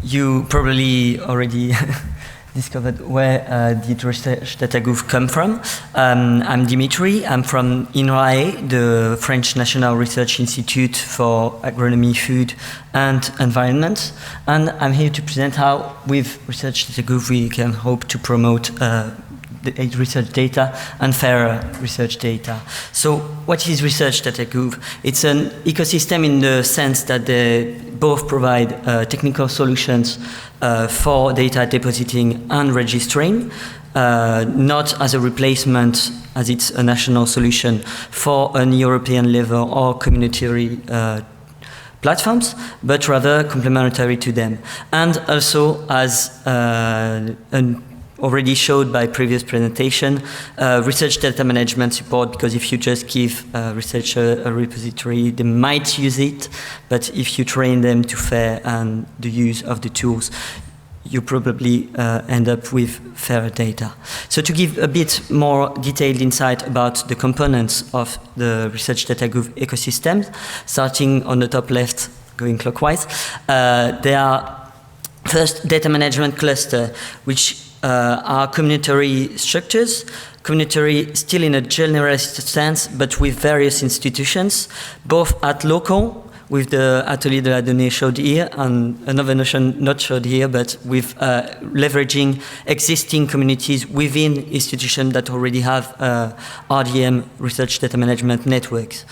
you probably already discovered where did Research Data.gov come from. I'm Dimitri. I'm from INRAE, the French National Research Institute for Agronomy, Food and Environment. And I'm here to present how with Research Data.gov we can hope to promote the research data and fairer research data. So what is Research Data.gov? It's an ecosystem in the sense that they both provide technical solutions for data depositing and registering, not as a replacement as it's a national solution for an European level or community platforms, but rather complementary to them. And also as already showed by previous presentation, research data management support, because if you just give researcher a repository, they might use it, but if you train them to fair and the use of the tools, you probably end up with fairer data. So to give a bit more detailed insight about the components of the Research Data.gov ecosystem, starting on the top left, going clockwise, there are first data management cluster, which are communitary structures, communitary still in a generalist sense, but with various institutions, both at local, with the Atelier de la Donnée showed here, and another notion not showed here, but with leveraging existing communities within institutions that already have RDM, research data management networks.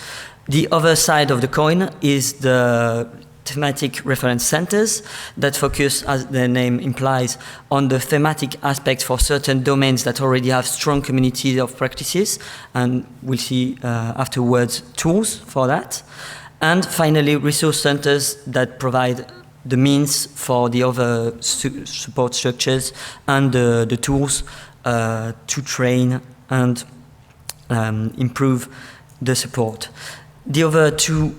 The other side of the coin is the thematic reference centers that focus, as their name implies, on the thematic aspects for certain domains that already have strong communities of practices, and we'll see afterwards tools for that. And finally, resource centers that provide the means for the other support structures and the tools to train and improve the support. The other two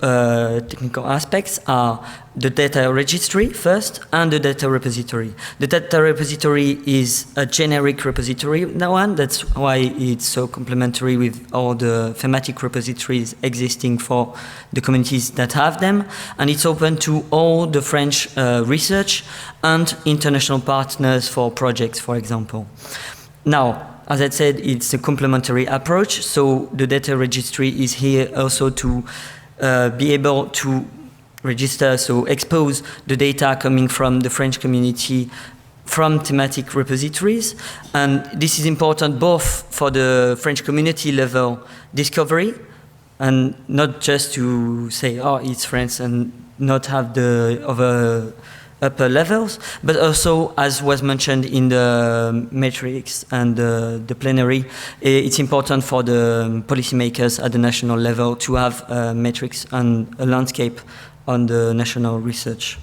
technical aspects are the data registry first and the data repository. The data repository is a generic repository now, and that's why it's so complementary with all the thematic repositories existing for the communities that have them. And it's open to all the French research and international partners for projects, for example. Now, as I said, it's a complementary approach, so the data registry is here also to be able to register, so expose the data coming from the French community from thematic repositories. And this is important both for the French community level discovery, and not just to say, oh, it's France, and not have the other upper levels, but also, as was mentioned in the matrix and the plenary, it's important for the policymakers at the national level to have a matrix and a landscape on the national research.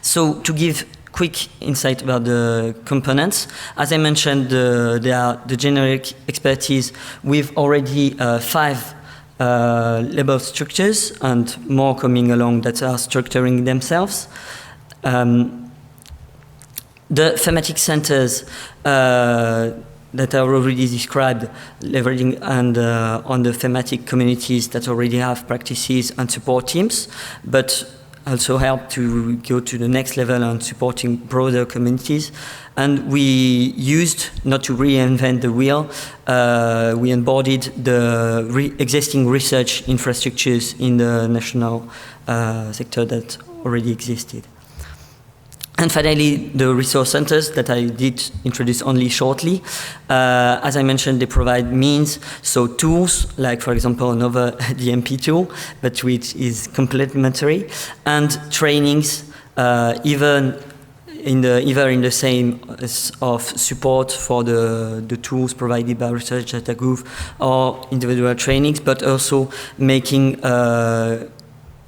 So to give quick insight about the components, as I mentioned, they are the generic expertise with already 5 label structures and more coming along that are structuring themselves. The thematic centers that are already described, leveraging and on the thematic communities that already have practices and support teams, but also help to go to the next level on supporting broader communities. And we used, not to reinvent the wheel, we embodied the existing research infrastructures in the national sector that already existed. And finally, the resource centers that I did introduce only shortly. As I mentioned, they provide means, so tools, like for example, another DMP tool, but which is complementary, and trainings, either in the same of support for the tools provided by Research Data.gov or individual trainings, but also making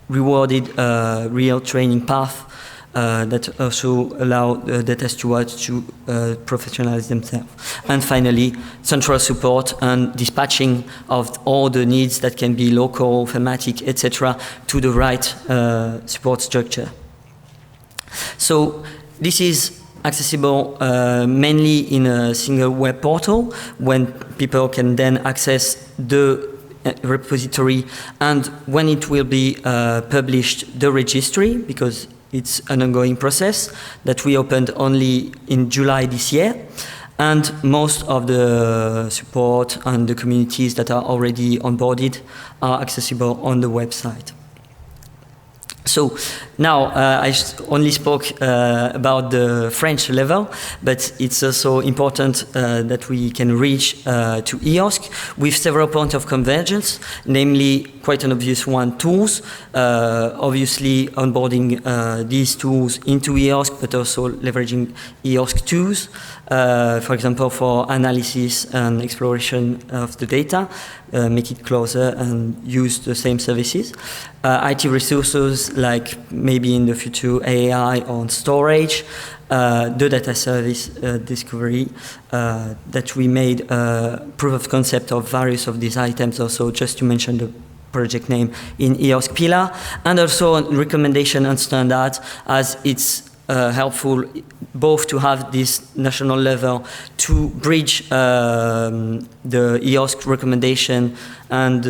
rewarded real training path that also allow the data stewards to professionalize themselves. And finally, central support and dispatching of all the needs that can be local, thematic, etc., to the right support structure. So this is accessible mainly in a single web portal, when people can then access the repository, and when it will be published, the registry, because it's an ongoing process that we opened only in July this year. And most of the support and the communities that are already onboarded are accessible on the website. So now I only spoke about the French level, but it's also important that we can reach to EOSC with several points of convergence, namely quite an obvious one, tools. Obviously onboarding these tools into EOSC, but also leveraging EOSC tools, for example, for analysis and exploration of the data, make it closer and use the same services. IT resources like maybe in the future AI on storage, the data service discovery that we made proof of concept of various of these items also, just to mention the project name in EOS Pillar, and also on recommendation and standards, as it's helpful both to have this national level to bridge the EOSC recommendation and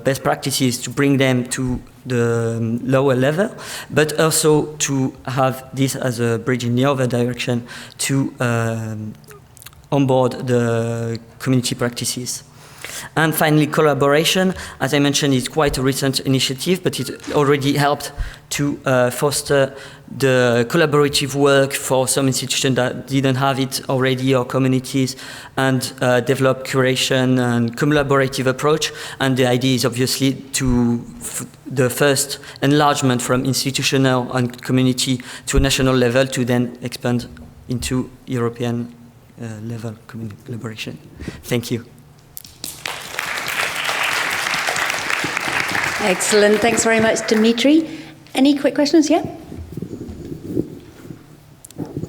best practices, to bring them to the lower level, but also to have this as a bridge in the other direction to onboard the community practices. And finally, collaboration, as I mentioned, is quite a recent initiative, but it already helped to foster the collaborative work for some institutions that didn't have it already, or communities, and develop curation and collaborative approach. And the idea is obviously to the first enlargement from institutional and community to a national level, to then expand into European level collaboration. Thank you. Excellent. Thanks very much, Dimitri. Any quick questions? Yeah?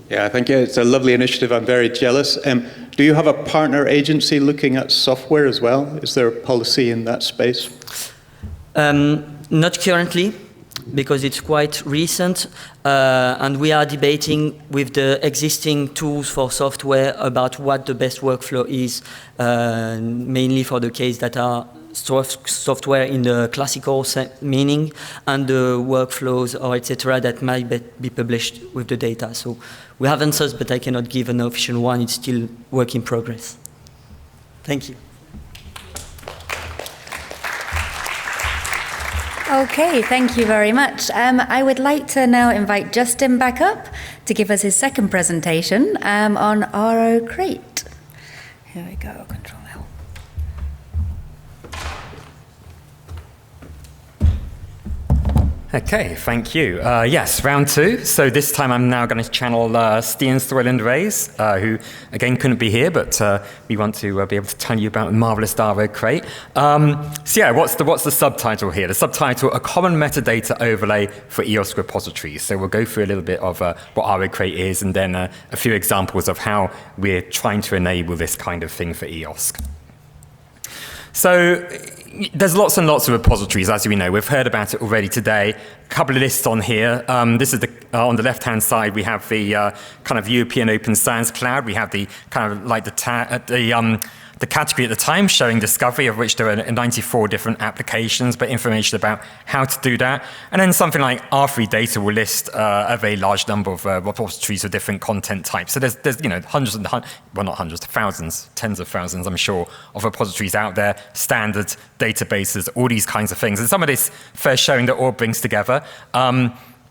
Yeah, thank you. It's a lovely initiative. I'm very jealous. Do you have a partner agency looking at software as well? Is there a policy in that space? Not currently, because it's quite recent, and we are debating with the existing tools for software about what the best workflow is, mainly for the case that are software in the classical meaning, and the workflows or etc. that might be published with the data. So we have answers, but I cannot give an official one. It's still work in progress. Thank you. Okay, thank you very much. I would like to now invite Justin back up to give us his second presentation on RO Crate. Here we go, Control L. Okay, thank you. Yes, round two. So this time I'm now going to channel Stian Throyland Reyes, who again couldn't be here, but we want to be able to tell you about the marvelous RO Crate. So yeah, what's the subtitle here? The subtitle: A Common Metadata Overlay for EOS Repositories. So we'll go through a little bit of what RO Crate is, and then a few examples of how we're trying to enable this kind of thing for EOS. So there's lots and lots of repositories, as we know. We've heard about it already today. A couple of lists on here. This is on the left-hand side, we have the kind of European Open Science Cloud. We have the kind of like the category at the time showing discovery, of which there are 94 different applications, but information about how to do that. And then something like R3 Data will list a very large number of repositories of different content types. So there's hundreds and well, not hundreds, thousands, tens of thousands, I'm sure, of repositories out there, standards, databases, all these kinds of things. And some of this first showing that all brings together.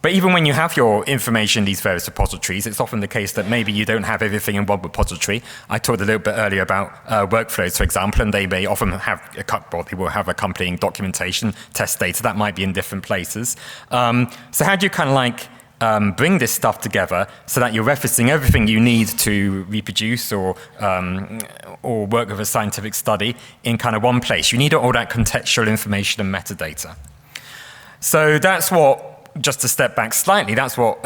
But even when you have your information in these various repositories, it's often the case that maybe you don't have everything in one repository. I talked a little bit earlier about workflows, for example, and they may often have they will have accompanying documentation, test data that might be in different places. So how do you kind of like bring this stuff together so that you're referencing everything you need to reproduce or work with a scientific study in kind of one place? You need all that contextual information and metadata. So that's what just to step back slightly, that's what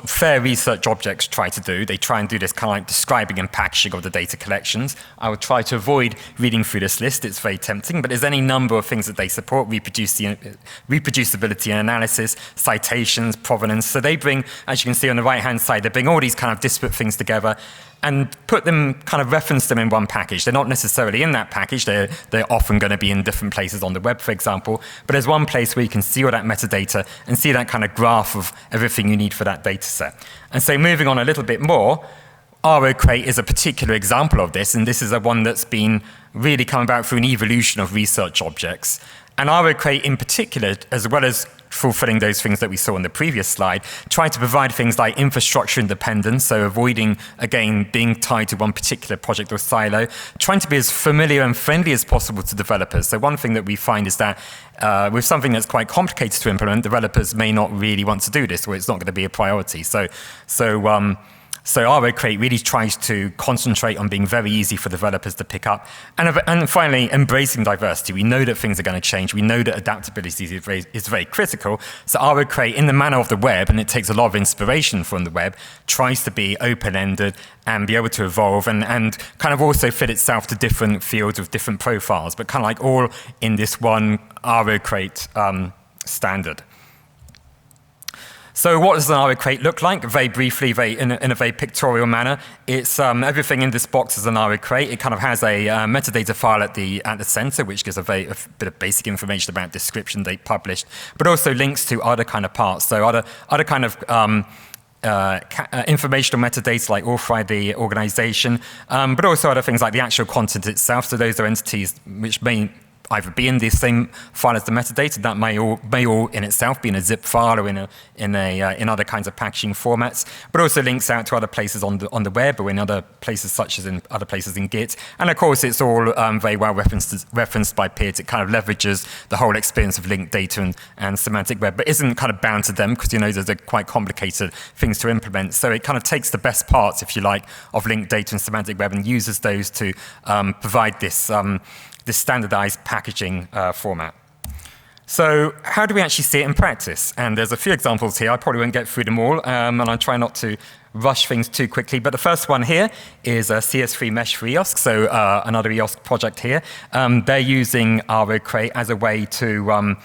fair research objects try to do. They try and do this kind of like describing and packaging of the data collections. I would try to avoid reading through this list. It's very tempting, but there's any number of things that they support: reproducibility and analysis, citations, provenance. So they bring, as you can see on the right-hand side, they bring all these kind of disparate things together and put them, kind of reference them in one package. They're not necessarily in that package. They're often going to be in different places on the web, for example. But there's one place where you can see all that metadata and see that kind of graph of everything you need for that data set. And so moving on a little bit more, RO-Crate is a particular example of this, and this is one that's been really come about through an evolution of research objects. And RO-Crate in particular, as well as fulfilling those things that we saw on the previous slide, trying to provide things like infrastructure independence, so avoiding, again, being tied to one particular project or silo, trying to be as familiar and friendly as possible to developers. So one thing that we find is that with something that's quite complicated to implement, developers may not really want to do this, or it's not going to be a priority. So RO-Crate really tries to concentrate on being very easy for developers to pick up. And finally, embracing diversity. We know that things are going to change. We know that adaptability is very critical. So RO-Crate, in the manner of the web, and it takes a lot of inspiration from the web, tries to be open-ended and be able to evolve and kind of also fit itself to different fields with different profiles, but kind of like all in this one RO-Crate standard. So what does an RO-Crate look like? Very briefly, in a very pictorial manner. It's everything in this box is an RO-Crate. It kind of has a metadata file at the center, which gives a bit of basic information about description, date published, but also links to other kind of parts. So other kind of informational metadata like author the organization, but also other things like the actual content itself. So those are entities which may either be in the same file as the metadata, that may all in itself be in a zip file or in other kinds of packaging formats, but also links out to other places on the web or in other places such as in other places in Git. And of course, it's all very well referenced by peers. It kind of leverages the whole experience of linked data and semantic web, but isn't kind of bound to them because those are quite complicated things to implement. So it kind of takes the best parts, if you like, of linked data and semantic web and uses those to provide this standardized packaging format. So how do we actually see it in practice? And there's a few examples here. I probably won't get through them all, and I'll try not to rush things too quickly. But the first one here is CS3 Mesh for EOSC, so another EOSC project here. They're using RO-Crate as a way to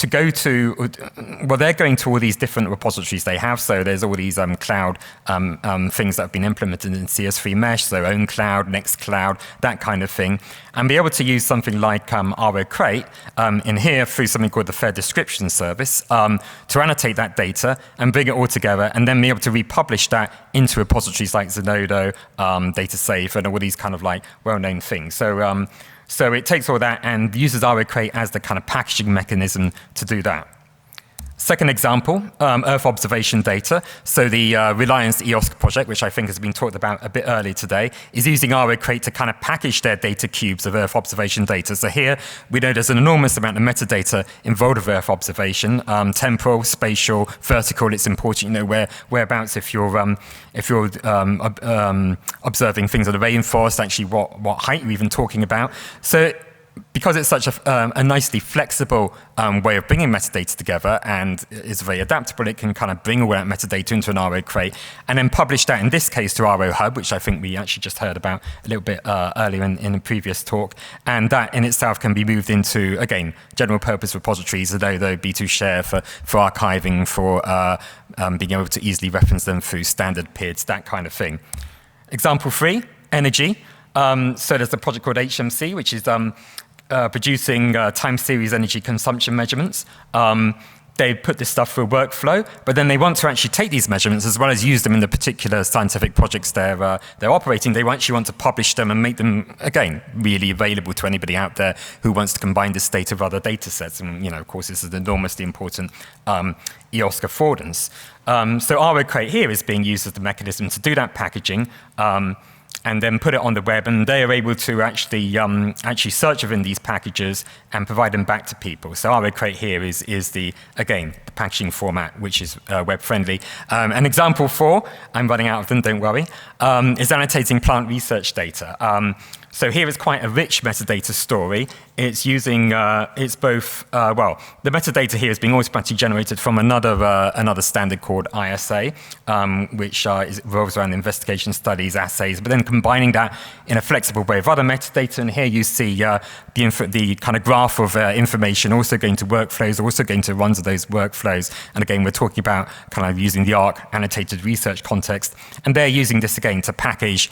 go to, well, they're going to all these different repositories they have. So there's all these cloud things that have been implemented in CS3 Mesh, so OwnCloud, Nextcloud, that kind of thing, and be able to use something like RO-Crate in here through something called the Fair Description Service to annotate that data and bring it all together and then be able to republish that into repositories like Zenodo, DataSafe, and all these kind of like well-known things. So it takes all that and uses RO-Crate as the kind of packaging mechanism to do that. Second example, Earth observation data. So the Reliance EOSC project, which I think has been talked about a bit earlier today, is using RO-Crate to kind of package their data cubes of Earth observation data. So here we know there's an enormous amount of metadata involved with Earth observation, temporal, spatial, vertical. It's important, whereabouts if you're observing things on the rainforest, actually what height you're even talking about. So because it's such a nicely flexible way of bringing metadata together and is very adaptable, it can kind of bring all that metadata into an RO-Crate and then publish that, in this case, to RO-Hub, which I think we actually just heard about a little bit earlier in a previous talk. And that in itself can be moved into, again, general purpose repositories, although B2Share for archiving, for being able to easily reference them through standard PIDs, that kind of thing. Example 3, energy. So there's a project called HMC, which is producing time series energy consumption measurements. They put this stuff through a workflow, but then they want to actually take these measurements as well as use them in the particular scientific projects they're operating. They actually want to publish them and make them, again, really available to anybody out there who wants to combine this data with other data sets. And, of course, this is enormously important EOSC affordance. So RO-Crate here is being used as the mechanism to do that packaging, and then put it on the web, and they are able to actually search within these packages and provide them back to people. So RO-Crate here is the packaging format, which is web-friendly. And example 4, I'm running out of them, don't worry, is annotating plant research data. So here is quite a rich metadata story. It's using, it's both, well, the metadata here is being automatically generated from another standard called ISA, which revolves around investigation studies, assays, but then combining that in a flexible way with other metadata. And here you see the kind of graph of information also going to workflows, also going to runs of those workflows. And again, we're talking about kind of using the ARC annotated research context. And they're using this again to package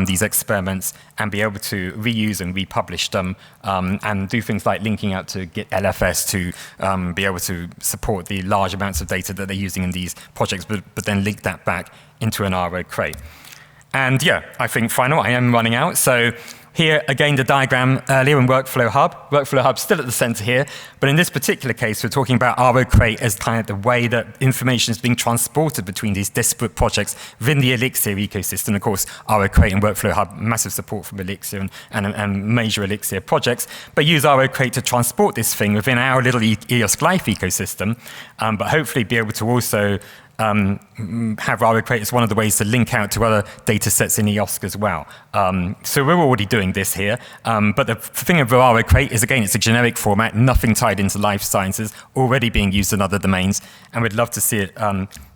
these experiments and be able to reuse and republish them and do things like linking out to Git LFS to be able to support the large amounts of data that they're using in these projects, but then link that back into an RO crate. And yeah, I think I am running out. So here, again, the diagram earlier in Workflow Hub. Workflow Hub's still at the center here, but in this particular case, we're talking about RO Crate as kind of the way that information is being transported between these disparate projects within the Elixir ecosystem. Of course, RO Crate and Workflow Hub, massive support from Elixir and major Elixir projects, but use RO Crate to transport this thing within our little EOS Life ecosystem, but hopefully be able to also have RO Crate as one of the ways to link out to other data sets in EOSC as well. So we're already doing this here. But the thing of RO Crate is, again, it's a generic format, nothing tied into life sciences, already being used in other domains, and we'd love to see it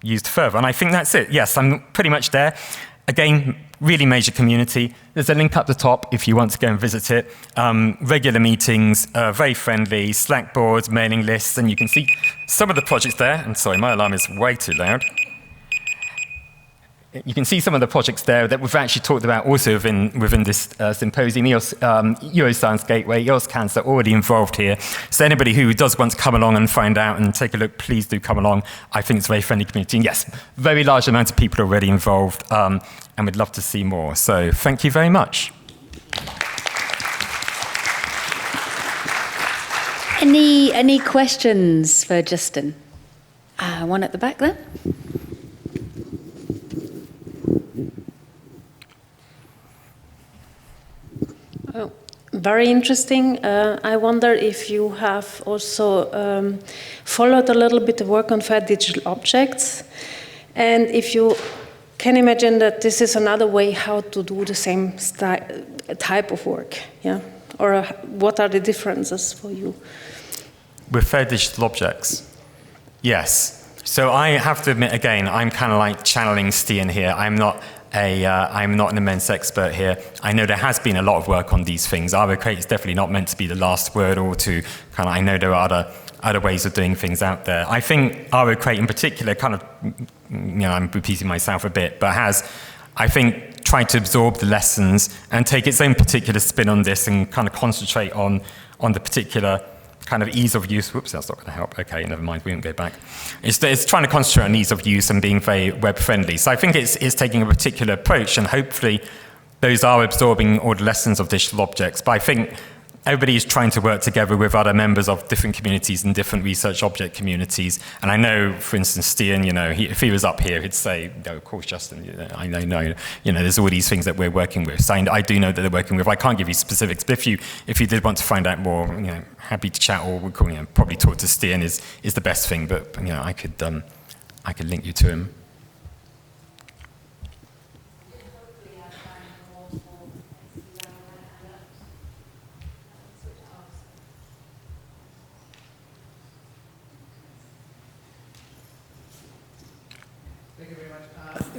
used further. And I think that's it. Yes, I'm pretty much there. Again, really major community. There's a link up the top if you want to go and visit it. Regular meetings, very friendly, Slack boards, mailing lists, and you can see some of the projects there. And sorry, my alarm is way too loud. You can see some of the projects there that we've actually talked about also within this symposium. EOS Science Gateway, EOS Cancer already involved here. So anybody who does want to come along and find out and take a look, please do come along. I think it's a very friendly community. And yes, very large amount of people already involved, and we'd love to see more. So thank you very much. Any questions for Justin? One at the back there. Oh, very interesting. I wonder if you have also followed a little bit the work on fair digital objects, and if you can imagine that this is another way how to do the same type of work, yeah? Or what are the differences for you? With fair digital objects? Yes. So I have to admit, again, I'm kind of like channeling Stian here. I'm not an immense expert here. I know there has been a lot of work on these things. RO Crate is definitely not meant to be the last word, or to kind of, I know there are other ways of doing things out there. I think RO Crate in particular kind of, I'm repeating myself a bit, but has, I think, tried to absorb the lessons and take its own particular spin on this and kind of concentrate on the particular kind of ease of use. Whoops, that's not going to help. Okay, never mind, we won't go back. It's trying to concentrate on ease of use and being very web friendly. So I think it's taking a particular approach, and hopefully those are absorbing all the lessons of digital objects. But I think everybody is trying to work together with other members of different communities and different research object communities. And I know, for instance, Stian, if he was up here, he'd say, of course, Justin, I know, there's all these things that we're working with. So I do know that they're working with. I can't give you specifics, but if you did want to find out more, happy to chat, or probably talk to Stian is the best thing. But I could link you to him.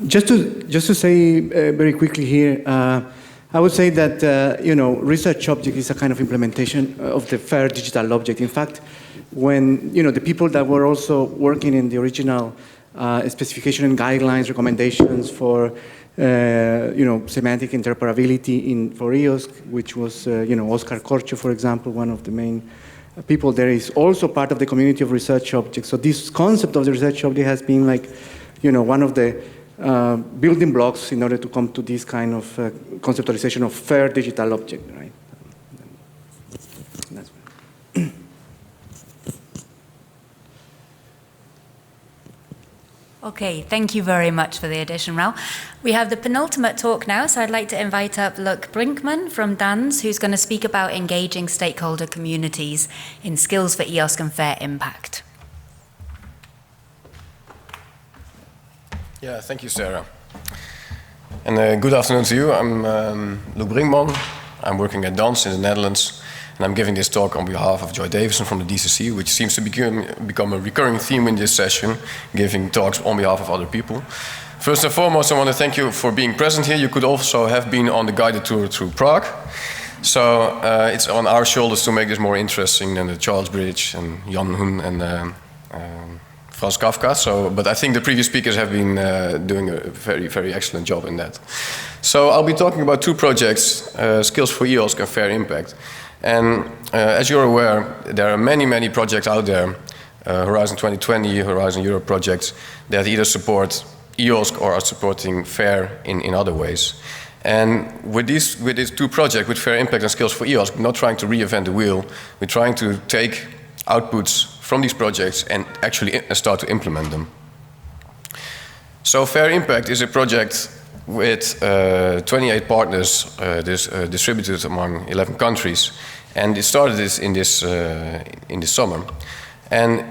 Just to say very quickly here, I would say that research object is a kind of implementation of the fair digital object. In fact, when the people that were also working in the original specification and guidelines recommendations for semantic interoperability for EOS, which was Oscar Corcho, for example, one of the main people there, is also part of the community of research objects. So this concept of the research object has been like one of the building blocks in order to come to this kind of conceptualization of fair digital object, right? That's Okay, thank you very much for the addition, Raoul. We have the penultimate talk now, so I'd like to invite up Luc Brinkman from DANS, who's going to speak about engaging stakeholder communities in skills for EOSC and fair impact. Yeah, thank you, Sarah. And good afternoon to you. I'm Luc Brinkman. I'm working at DANS in the Netherlands, and I'm giving this talk on behalf of Joy Davison from the DCC, which seems to become a recurring theme in this session, giving talks on behalf of other people. First and foremost, I want to thank you for being present here. You could also have been on the guided tour through Prague. So it's on our shoulders to make this more interesting than the Charles Bridge and Jan Hoon and Franz Kafka. But I think the previous speakers have been doing a very, very excellent job in that. So I'll be talking about two projects, Skills for EOSC and Fair Impact. And as you're aware, there are many, many projects out there, Horizon 2020, Horizon Europe projects, that either support EOSC or are supporting FAIR in other ways. And with these two projects, with Fair Impact and Skills for EOSC, we're not trying to reinvent the wheel. We're trying to take outputs from these projects and actually start to implement them. So Fair Impact is a project with 28 partners distributed among 11 countries. And it started in this summer. And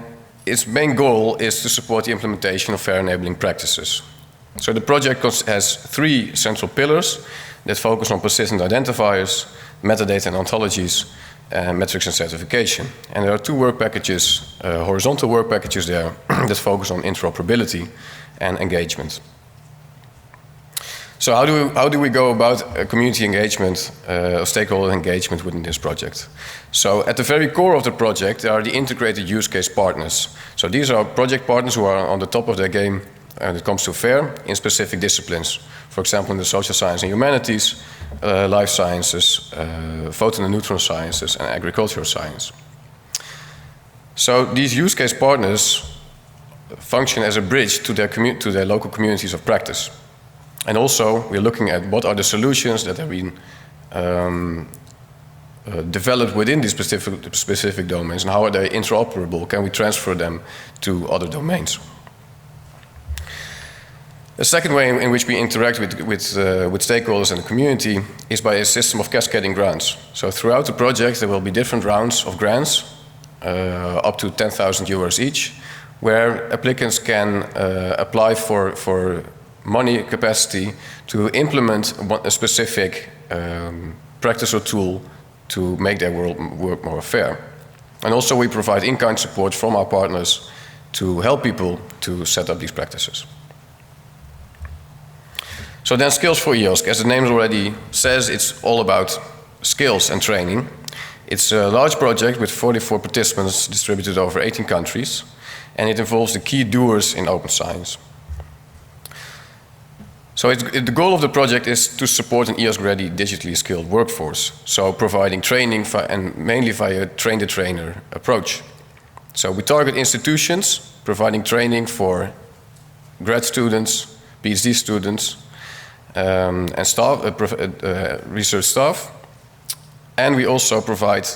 its main goal is to support the implementation of fair enabling practices. So the project has 3 central pillars that focus on persistent identifiers, metadata and ontologies, metrics and certification. And there are 2 work packages, horizontal work packages there that focus on interoperability and engagement. So how do we go about community engagement, stakeholder engagement within this project? So at the very core of the project are the integrated use case partners. So these are project partners who are on the top of their game when it comes to FAIR in specific disciplines. For example, in the social science and humanities, life sciences, photon and neutron sciences, and agricultural science. So these use case partners function as a bridge to their local communities of practice. And also, we're looking at what are the solutions that have been developed within these specific domains, and how are they interoperable? Can we transfer them to other domains? The second way in which we interact with stakeholders and the community is by a system of cascading grants. So throughout the project, there will be different rounds of grants, up to 10,000 euros each, where applicants can apply for money capacity to implement a specific practice or tool to make their work more fair. And also we provide in-kind support from our partners to help people to set up these practices. So then Skills for EOSC, as the name already says, it's all about skills and training. It's a large project with 44 participants distributed over 18 countries, and it involves the key doers in open science. So the goal of the project is to support an EOSC-ready, digitally skilled workforce. So providing training and mainly via a train-the-trainer approach. So we target institutions, providing training for grad students, PhD students, and staff, research staff. And we also provide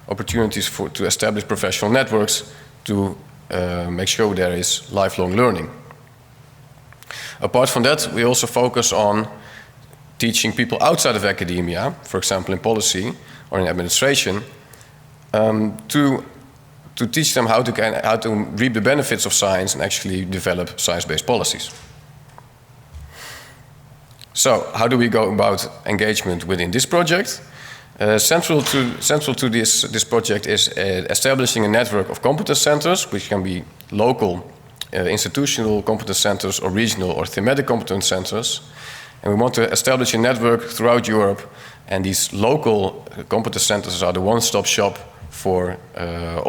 opportunities to establish professional networks to make sure there is lifelong learning. Apart from that, we also focus on teaching people outside of academia, for example in policy or in administration, to teach them how to reap the benefits of science and actually develop science-based policies. So, how do we go about engagement within this project? Central to this project is establishing a network of competence centers, which can be local institutional competence centers or regional or thematic competence centers. And we want to establish a network throughout Europe, and these local competence centers are the one-stop shop for